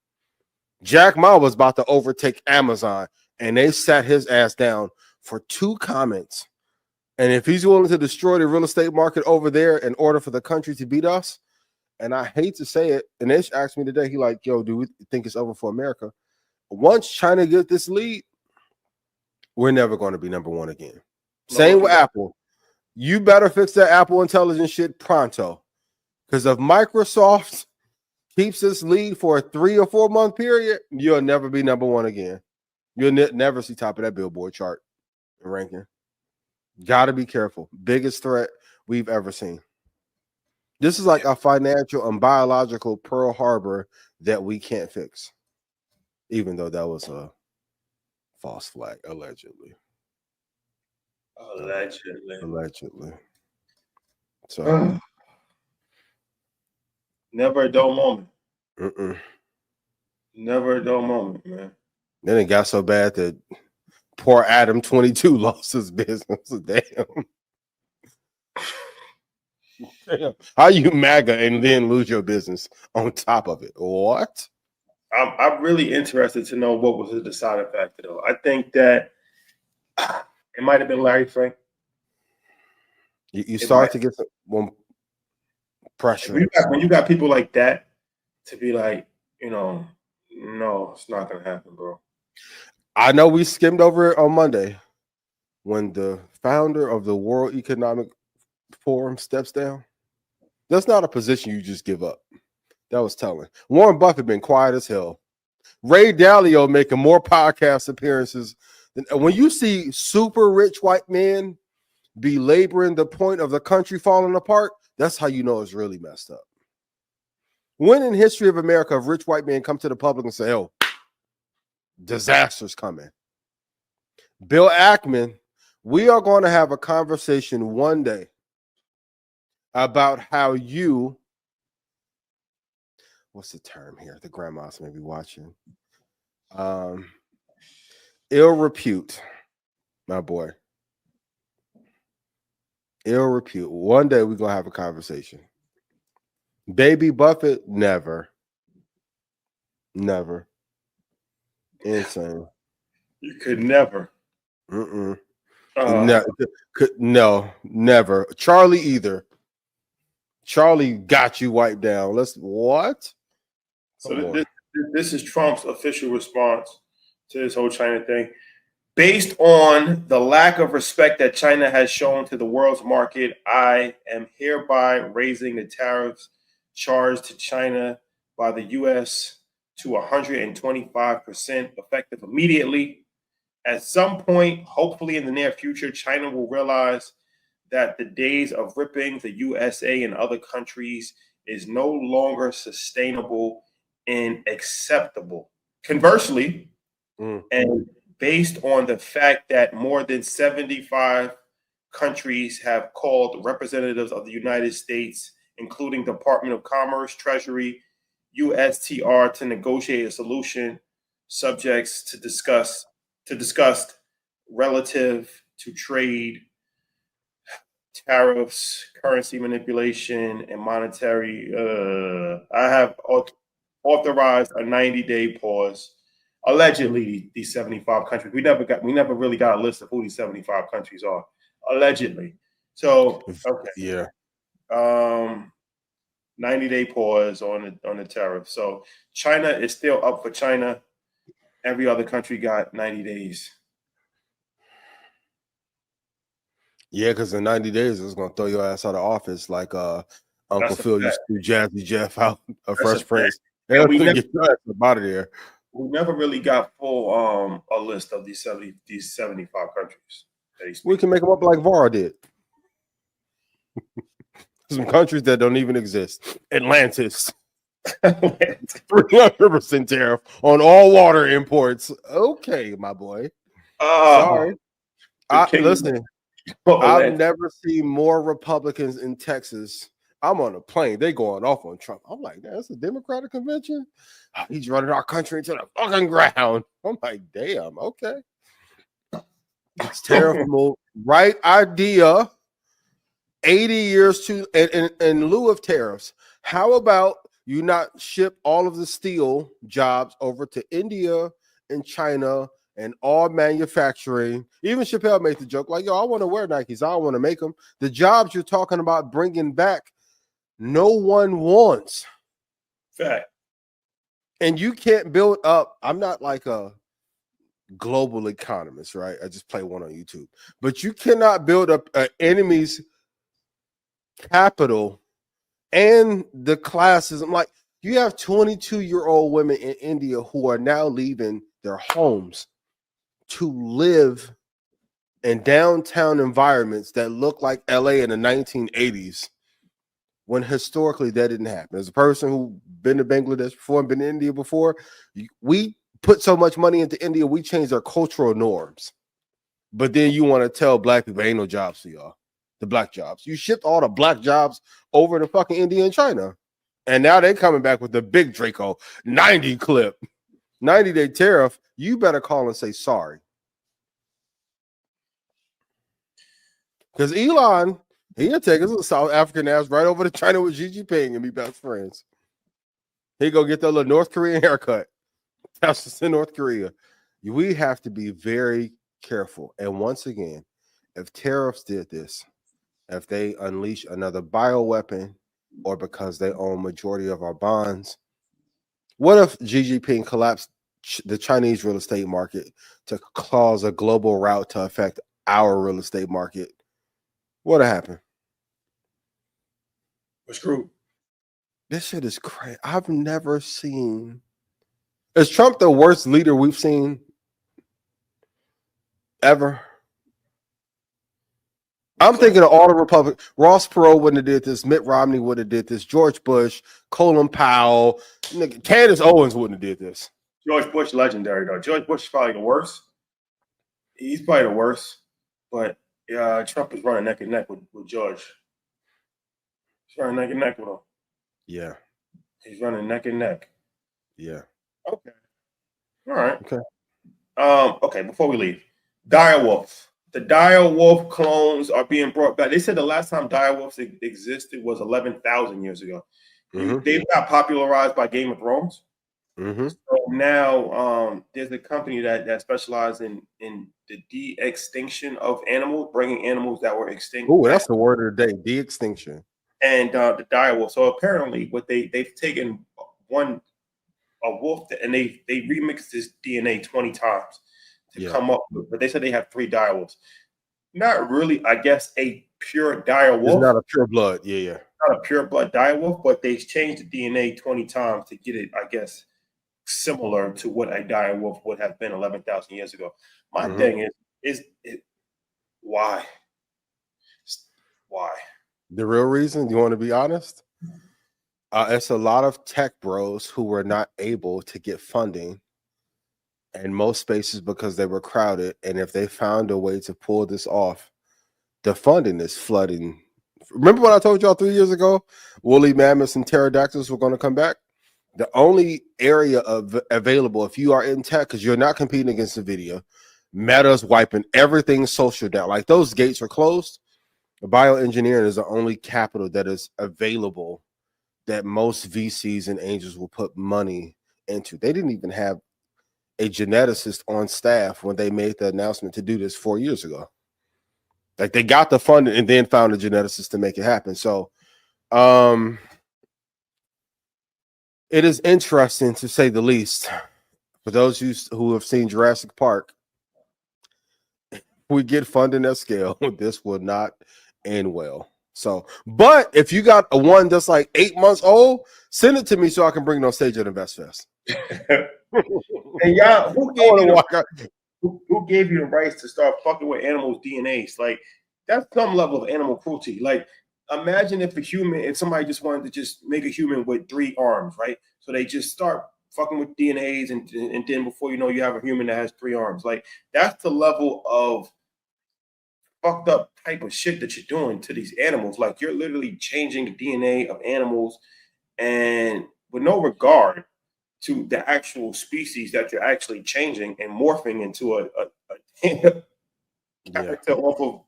Jack Ma was about to overtake Amazon, and they sat his ass down for 2 comments. And if he's willing to destroy the real estate market over there in order for the country to beat us, and I hate to say it, and Ish asked me today, he like, yo, do we think it's over for America? Once China gets this lead, we're never going to be number 1 again. Same with Apple. You better fix that Apple Intelligence shit pronto. Because if Microsoft keeps this lead for a 3 or 4 month period, you'll never be number 1 again. You'll never see top of that Billboard chart ranking. Got to be careful. Biggest threat we've ever seen. This is like a financial and biological Pearl Harbor that we can't fix. Even though that was a false flag, allegedly. Allegedly. So never a dull moment. Never a dull moment, man. Then it got so bad that poor Adam 22 lost his business. Damn. How you MAGA and then lose your business on top of it? What? I'm really interested to know what was the deciding factor, though. I think that it might have been Larry Frank. You start to get some pressure. When you got people like that to be like, no, it's not going to happen, bro. I know we skimmed over it on Monday when the founder of the World Economic Forum steps down. That's not a position you just give up. That was telling. Warren Buffett been quiet as hell. Ray Dalio making more podcast appearances than when you see super rich white men belaboring the point of the country falling apart. That's how you know it's really messed up. When in history of America have rich white men come to the public and say, "Oh, disaster's coming"? Bill Ackman, we are going to have a conversation one day about how you, what's the term here? The grandmas may be watching. Ill repute, my boy. Ill repute. One day we're going to have a conversation. Baby Buffett, never. Never. Insane. You could never. No, never. Charlie either. Charlie got you wiped down. What? So this is Trump's official response to this whole China thing. Based on the lack of respect that China has shown to the world's market, I am hereby raising the tariffs charged to China by the U.S. to 125% effective immediately. At some point, hopefully in the near future, China will realize that the days of ripping the USA and other countries is no longer sustainable and acceptable. Conversely, and based on the fact that more than 75 countries have called representatives of the United States, including Department of Commerce, Treasury, USTR, to negotiate a solution subjects to discuss relative to trade, tariffs, currency manipulation, and monetary. I have authorized a 90-day pause. Allegedly, these 75 countries. We never really got a list of who these 75 countries are. Allegedly. So okay. Yeah. 90-day pause on the tariff. So China is still up for China. Every other country got 90 days. Yeah, because in 90 days, it's going to throw your ass out of office like Uncle Phil used to do Jazzy Jeff out of Fresh Prince. And we get your ass out of there. We never really got full a list of these 75 countries. We can make them up like Navarro did. Some countries that don't even exist. Atlantis. 300% tariff on all water imports. Okay, my boy. Sorry. Listen, I've never seen more Republicans in Texas. I'm on a plane. They going off on Trump. I'm like, that's a Democratic convention? He's running our country into the fucking ground. I'm like, damn, okay. It's terrible. Right idea. 80 years to in lieu of tariffs. How about you not ship all of the steel jobs over to India and China and all manufacturing? Even Chappelle made the joke like, yo, I want to wear Nikes. I don't want to make them. The jobs you're talking about bringing back, no one wants. Fact. And you can't build up. I'm not like a global economist, right? I just play one on YouTube. But you cannot build up an enemy's capital and the classism. Like, you have 22-year-old women in India who are now leaving their homes to live in downtown environments that look like LA in the 1980s, when historically that didn't happen. As a person who's been to Bangladesh before and been to India before, we put so much money into India, we changed our cultural norms. But then you want to tell black people, ain't no jobs for y'all. The black jobs. You shipped all the black jobs over to fucking India and China. And now they're coming back with the big Draco 90 clip, 90-day tariff. You better call and say sorry. Because Elon, he'll take his South African ass right over to China with Xi Jinping and be best friends. He go get that little North Korean haircut. That's just in North Korea. We have to be very careful. And once again, if tariffs did this, if they unleash another bioweapon, or because they own majority of our bonds, what if Xi Jinping collapsed the Chinese real estate market to cause a global rout to affect our real estate market? What'd happen? We're screwed. This shit is crazy. I've never seen. Is Trump the worst leader we've seen ever? I'm thinking of all the Republicans. Ross Perot wouldn't have did this. Mitt Romney would have did this. George Bush, Colin Powell, Candace Owens wouldn't have did this. George Bush, legendary though. George Bush is probably the worst. He's probably the worst. But Trump is running neck and neck with George. He's running neck and neck with him. Yeah. He's running neck and neck. Yeah. Okay. All right. Okay. Okay, before we leave, direwolf. The direwolf clones are being brought back. They said the last time direwolves existed was 11,000 years ago. Mm-hmm. They got popularized by Game of Thrones. Mm-hmm. So now there's a company that specializes in the de-extinction of animals, bringing animals that were extinct. Oh, that's the word of the day, de-extinction. And the direwolf. So apparently, what they've taken a wolf and they remixed this DNA 20 times to come up with, but they said they have 3 direwolves. Not really, I guess, a pure direwolf. It's not a pure blood, yeah. Not a pure blood direwolf, but they changed the DNA 20 times to get it, I guess, similar to what a direwolf would have been 11,000 years ago. My thing is why? Why? The real reason, you want to be honest? It's a lot of tech bros who were not able to get funding in most spaces because they were crowded. And if they found a way to pull this off, the funding is flooding. Remember what I told y'all 3 years ago? Woolly mammoths and pterodactyls were going to come back? The only area available, if you are in tech, because you're not competing against NVIDIA, Meta's wiping everything social down. Like those gates are closed. Bioengineering is the only capital that is available that most VCs and angels will put money into. They didn't even have a geneticist on staff when they made the announcement to do this 4 years ago. Like they got the funding and then found a geneticist to make it happen. So it is interesting to say the least. For those who have seen Jurassic Park, we get funding at scale. This will not end well. So, but if you got a one that's like 8 months old, send it to me so I can bring it on stage at InvestFest. And y'all, who gave you the rights to start fucking with animals' DNAs? Like, that's some level of animal cruelty. Like, imagine if somebody just wanted to just make a human with 3 arms, right? So they just start fucking with DNAs, and then before you know, you have a human that has 3 arms. Like, that's the level of fucked up type of shit that you're doing to these animals. Like, you're literally changing the DNA of animals, and with no regard to the actual species that you're actually changing and morphing into a character off of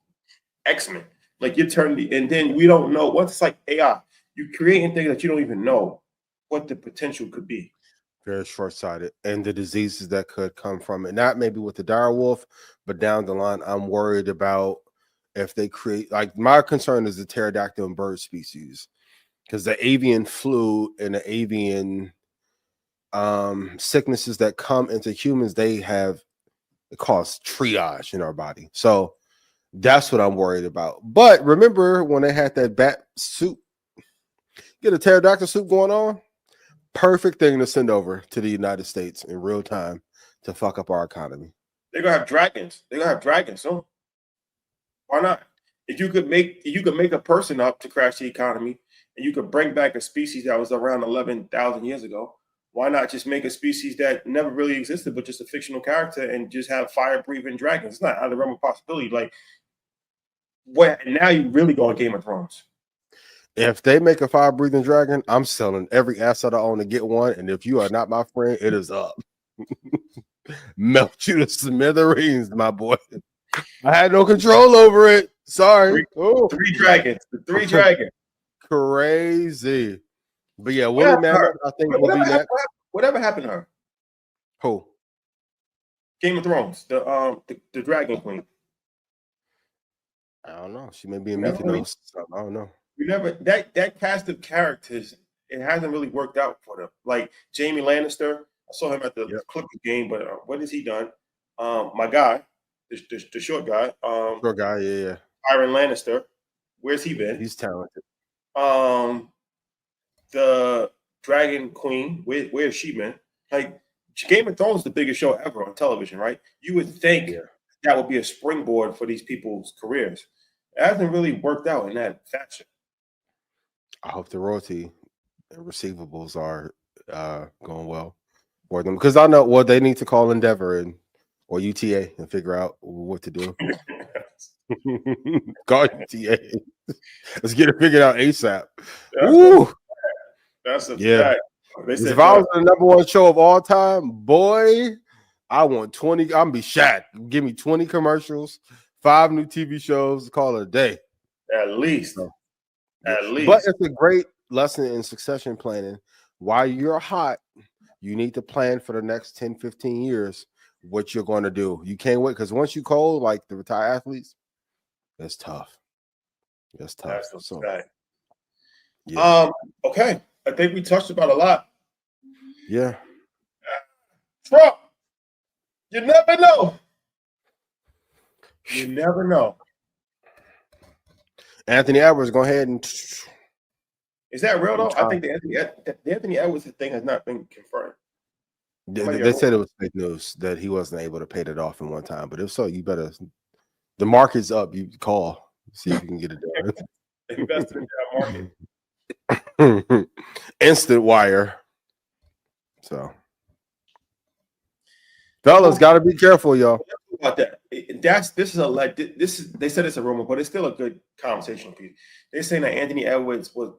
X-Men. Like, you're turning, and then we don't know what's like AI. You're creating things that you don't even know what the potential could be. Very short-sighted, and the diseases that could come from it. Not maybe with the direwolf, but down the line, I'm worried about if they create, like, my concern is the pterodactyl and bird species, because the avian flu and the avian sicknesses that come into humans, it cause triage in our body. So that's what I'm worried about. But remember when they had that bat soup, get a pterodactyl soup going on? Perfect thing to send over to the United States in real time to fuck up our economy. They're gonna have dragons. They're gonna have dragons soon. Why not? If you could make a person up to crash the economy, and you could bring back a species that was around 11,000 years ago, why not just make a species that never really existed, but just a fictional character, and just have fire-breathing dragons? It's not out of the realm of possibility. Like, what? Now you really go on Game of Thrones. If they make a fire-breathing dragon, I'm selling every asset I own to get one. And if you are not my friend, it is up. Melt you to smithereens, my boy. I had no control over it. Sorry. 3 dragons. The 3 dragons. Crazy. But yeah, Woolly Mammoth, I think will be next. Whatever happened to her? Who? Game of Thrones. The Dragon Queen. I don't know. She may be in Mykonos. I don't know. You never that cast of characters. It hasn't really worked out for them. Like Jaime Lannister, I saw him at the Clippers game, but what has he done? My guy, the short guy. Short guy, yeah. Tyrion Lannister. Where's he been? He's talented. the Dragon Queen. Where is she, man? Like Game of Thrones is the biggest show ever on television, right? You would think that would be a springboard for these people's careers. It hasn't really worked out in that fashion. I hope the royalty and receivables are going well for them, because I know what they need to call Endeavor or UTA and figure out what to do. Call UTA. Let's get it figured out ASAP. That's a fact. If I was the #1 show of all time, boy, I want 20. I'm gonna be Shaq. Give me 20 commercials, 5 new TV shows, call it a day. At least. At least. But it's a great lesson in succession planning. While you're hot, you need to plan for the next 10, 15 years what you're going to do. You can't wait, because once you cold, like the retired athletes, that's tough. That's tough. That's so, okay. I think we touched about a lot. Yeah. Trump, you never know. You never know. Anthony Edwards, go ahead and. Is that real though? I think the Anthony Edwards thing has not been confirmed. They said it was fake news that he wasn't able to pay that off in one time. But if so, you better. The market's up. You call, see if you can get it done. Invest in that market. Instant wire. So, fellas, got to be careful, y'all. About that. They said it's a rumor, but it's still a good conversation piece. They're saying that Anthony Edwards was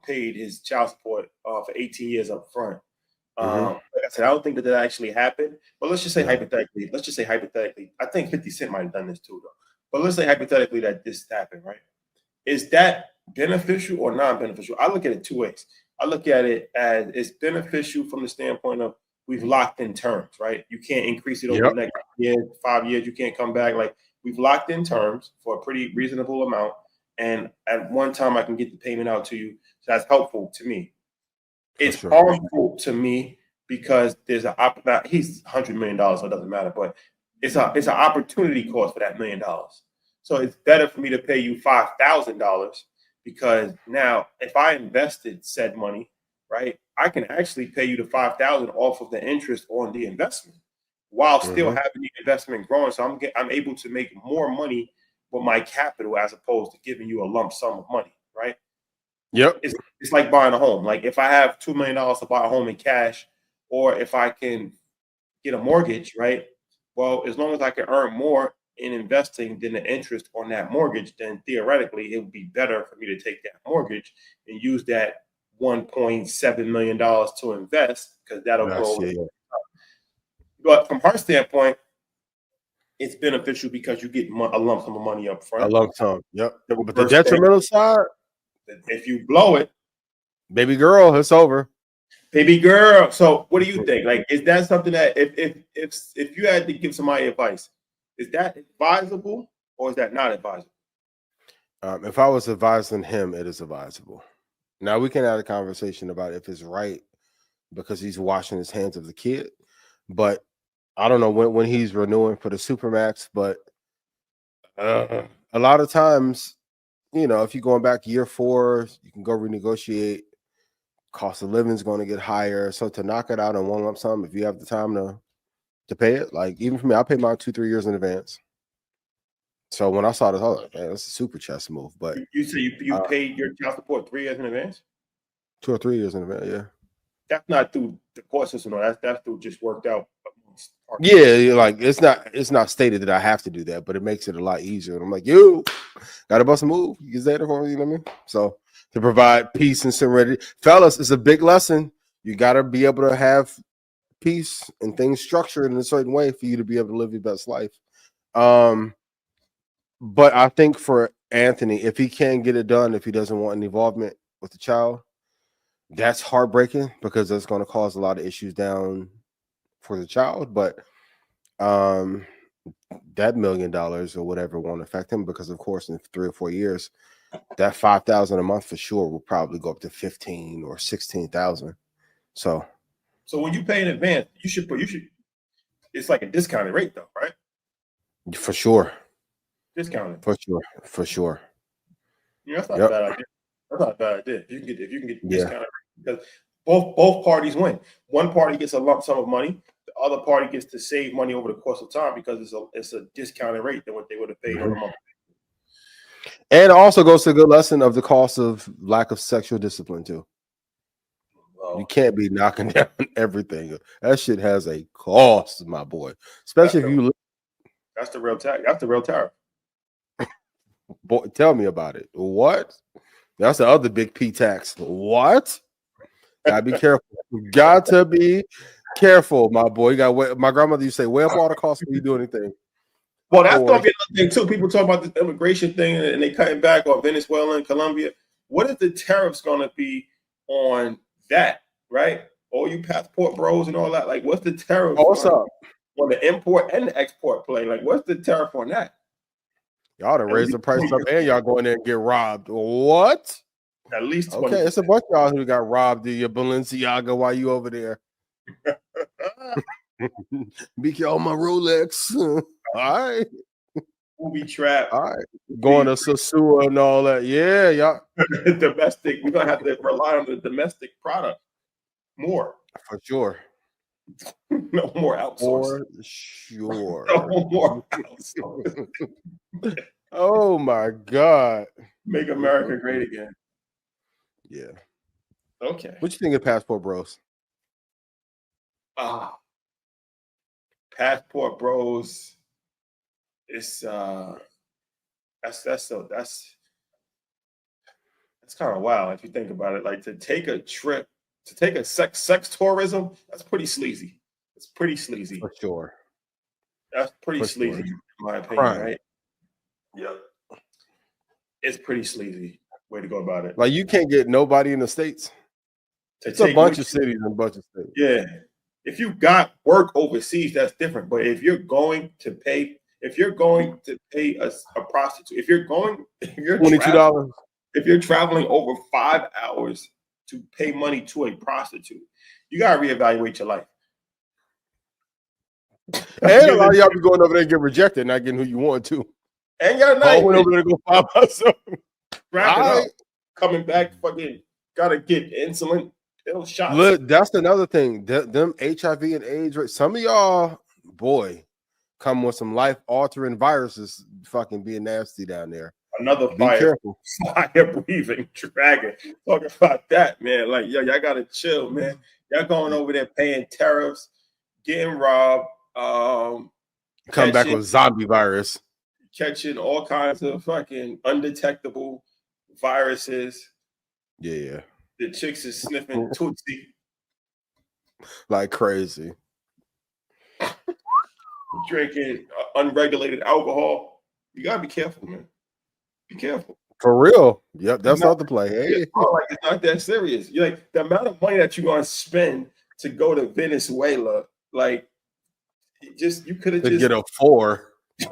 paid his child support for 18 years up front. Like I said, I don't think that actually happened, but let's just say hypothetically. I think 50 Cent might have done this too, though. But let's say hypothetically that this happened, right? Is that beneficial or non-beneficial? I look at it two ways. I look at it as it's beneficial from the standpoint of we've locked in terms, right? You can't increase it over the next year, 5 years. You can't come back. Like, we've locked in terms for a pretty reasonable amount. And at one time, I can get the payment out to you. So that's helpful to me. It's harmful to me because there's he's $100 million, so it doesn't matter. But it's an opportunity cost for that $1 million. So it's better for me to pay you $5,000 because now if I invested said money, right, I can actually pay you the $5,000 off of the interest on the investment while still having the investment growing. So I'm able to make more money with my capital as opposed to giving you a lump sum of money, right? Yep. It's like buying a home. Like if I have $2 million to buy a home in cash, or if I can get a mortgage, right? Well, as long as I can earn more in investing than the interest on that mortgage, then theoretically it would be better for me to take that mortgage and use that $1.7 million to invest because that'll grow. But from her standpoint, it's beneficial because you get a lump sum of money up front. A lump sum, yep. But the detrimental side, if you blow it, baby girl, it's over. Baby girl. So what do you think? Like, is that something that if you had to give somebody advice, is that advisable or is that not advisable? If I was advising him, it is advisable. Now we can have a conversation about if it's right because he's washing his hands of the kid, but I don't know when he's renewing for the Supermax. But a lot of times, you know, if you're going back year 4, you can go renegotiate. Cost of living is going to get higher. So to knock it out in one lump sum, if you have the time to pay it, like even for me, I pay mine 2-3 years in advance. So when I saw this, I was like, man, that's a super chess move. But you say you paid your child support 3 years in advance? 2 or 3 years in advance, yeah. That's not through the court system, no. That's through just worked out. Yeah, like it's not stated that I have to do that, but it makes it a lot easier. And I'm like, got to bust a move. You say that for me, you know what I mean? So to provide peace and serenity, fellas, it's a big lesson. You got to be able to have peace and things structured in a certain way for you to be able to live your best life. But I think for Anthony, if he can't get it done, if he doesn't want an involvement with the child, that's heartbreaking because that's going to cause a lot of issues down for the child. But that $1 million or whatever won't affect him because, of course, in 3 or 4 years, that $5,000 a month for sure will probably go up to $15,000 or $16,000. So when you pay in advance, you should. It's like a discounted rate, though, right? For sure. Discounted. For sure. Yeah, that's not a bad idea. That's not a bad idea. If you can get Yeah. discounted, because both parties win. One party gets a lump sum of money. The other party gets to save money over the course of time because it's a discounted rate than what they would have paid on a month. And it also goes to a good lesson of the cost of lack of sexual discipline too. Well, You can't be knocking down everything. That shit has a cost, my boy. Especially if you. That's the real tax. That's the real tariff. Boy, tell me about it. What? That's the other big P tax. What? Gotta be careful. Got to be careful, my boy. You got. My grandmother used to say, "Weigh up all the costs when you do anything." Well, that's gonna be another thing too. People talk about this immigration thing and they cutting back on Venezuela and Colombia. What is the tariffs gonna be on that? Right? All you passport bros and all that. Like, what's the tariff on the import and the export play? Like, what's the tariff on that? Y'all to raise the price up and y'all go in there and get robbed. What? At least 20%. Okay, it's a bunch of y'all who got robbed in your Balenciaga while you over there. Be on my Rolex. All right. We'll be trapped. All right. Going to Sasua and all that. Yeah, y'all. Domestic. We're gonna have to rely on the domestic product more. For sure. No more outsourcing. For sure. No more outsourcing. Oh my God. Make America great again. Yeah. Okay. What you think of Passport Bros? Passport Bros. It's that's kind of wild if you think about it. Like, to take a trip, to take a sex tourism, that's pretty sleazy. It's pretty sleazy. For sure. That's pretty sleazy, in my opinion, right? Yep. It's pretty sleazy way to go about it. Like, you can't get nobody in the States. It's a bunch of cities and a bunch of states. Yeah. If you got work overseas, that's different. But if you're going to pay a prostitute, if you're $22. If you're traveling over 5 hours to pay money to a prostitute, you gotta reevaluate your life. And a lot of y'all be going over there and get rejected, not getting who you want to. And y'all I went over there to go find myself. Up, coming back, fucking gotta get insulin pill shots. Look, that's another thing. Them HIV and AIDS rates. Some of y'all, boy, come with some life-altering viruses. Fucking being nasty down there. Another fire breathing dragon. Talking about that, man. Like, yo, y'all gotta chill, man. Y'all going over there paying tariffs, getting robbed, come back with zombie virus, catching all kinds of fucking undetectable viruses. Yeah. The chicks is sniffing Tootsie like crazy. Drinking unregulated alcohol. You gotta be careful, man. Be careful. For real. Yep, that's not the play. Hey, it's not that serious. You're like, the amount of money that you're gonna spend to go to Venezuela, like, you could have just get a 4.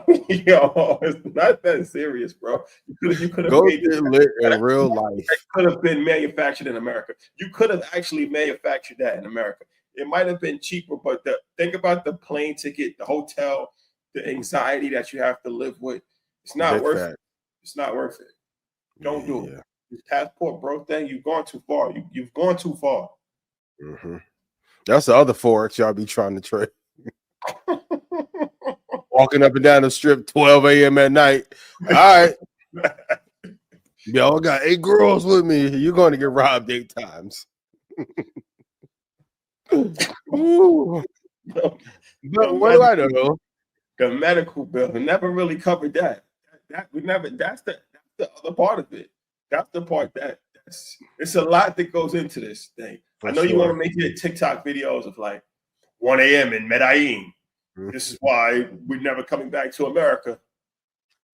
Yo, it's not that serious, bro. You could have made it lit in real life. It could have been manufactured in America. You could have actually manufactured that in America. It might have been cheaper, but think about the plane ticket, the hotel, the anxiety that you have to live with. It's not worth it. It's not worth it. Don't do it. This passport bro thing, you've gone too far. You've gone too far. Mm-hmm. That's the other Forex y'all be trying to trade. Walking up and down the strip 12 a.m. at night. All right. Y'all got 8 girls with me. You're going to get robbed 8 times. Ooh. But what do I know? The medical bill never really covered that. That's the other part of it. That's the part it's a lot that goes into this thing. I know you want to make your TikTok videos of like 1 a.m. in Medellin. This is why we're never coming back to America.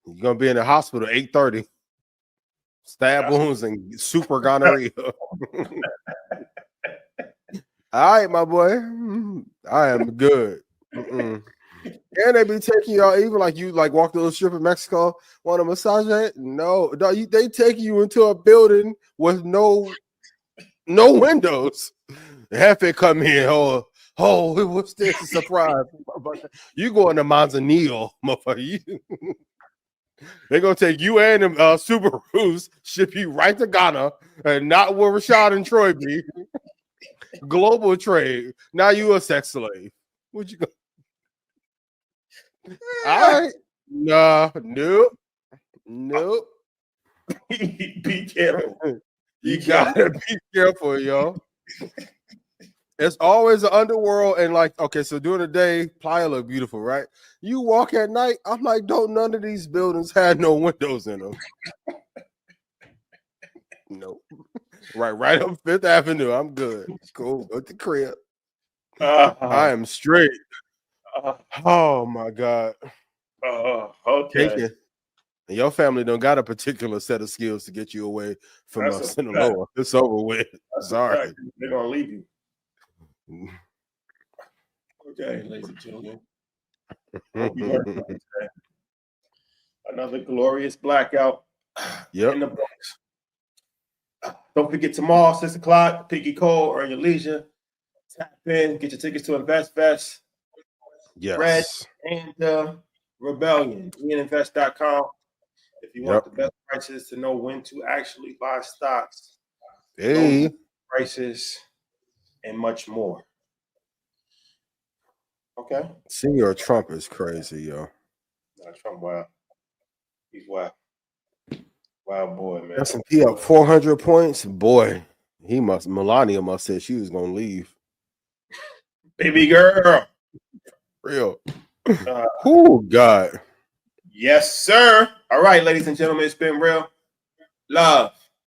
You're gonna be in the hospital 8:30. Stab wounds and super gonorrhea. All right, my boy. I am good. And they be taking y'all, even like you walk to a strip in Mexico, want a massage it? No, they take you into a building with no windows. Have it come here. Oh, what's this? A surprise. You going to Manzanillo, motherfucker. They're gonna take you and them Subarus, ship you right to Ghana, and not where Rashad and Troy be. Global trade. Now you a sex slave. What you go? All right. Nah, nope. Be careful. You gotta be careful, yo. It's always an underworld, and like, okay, so during the day, Playa look beautiful, right? You walk at night, I'm like, don't none of these buildings have no windows in them. Nope. Right up Fifth Avenue. I'm good. Cool. Go to the crib. I am straight. Oh my God. Okay. And your family don't got a particular set of skills to get you away from Sinaloa. It's over with. Sorry. They're gonna leave you. Okay, ladies and gentlemen. Another glorious blackout in the books. Don't forget tomorrow, 6 o'clock, Pinky Cole, earn your leisure. Tap in, get your tickets to Invest Fest. Yes. Red and Rebellion. Invest.com. If you want the best prices to know when to actually buy stocks, prices, and much more. Okay. Senior Trump is crazy, yo. Nah, Trump, wow. He's wild. Wild boy, man. S&P up 400 points. Boy, Melania must say she was gonna leave. Baby girl. Real. Oh God. Yes, sir. All right, ladies and gentlemen, it's been real. Love.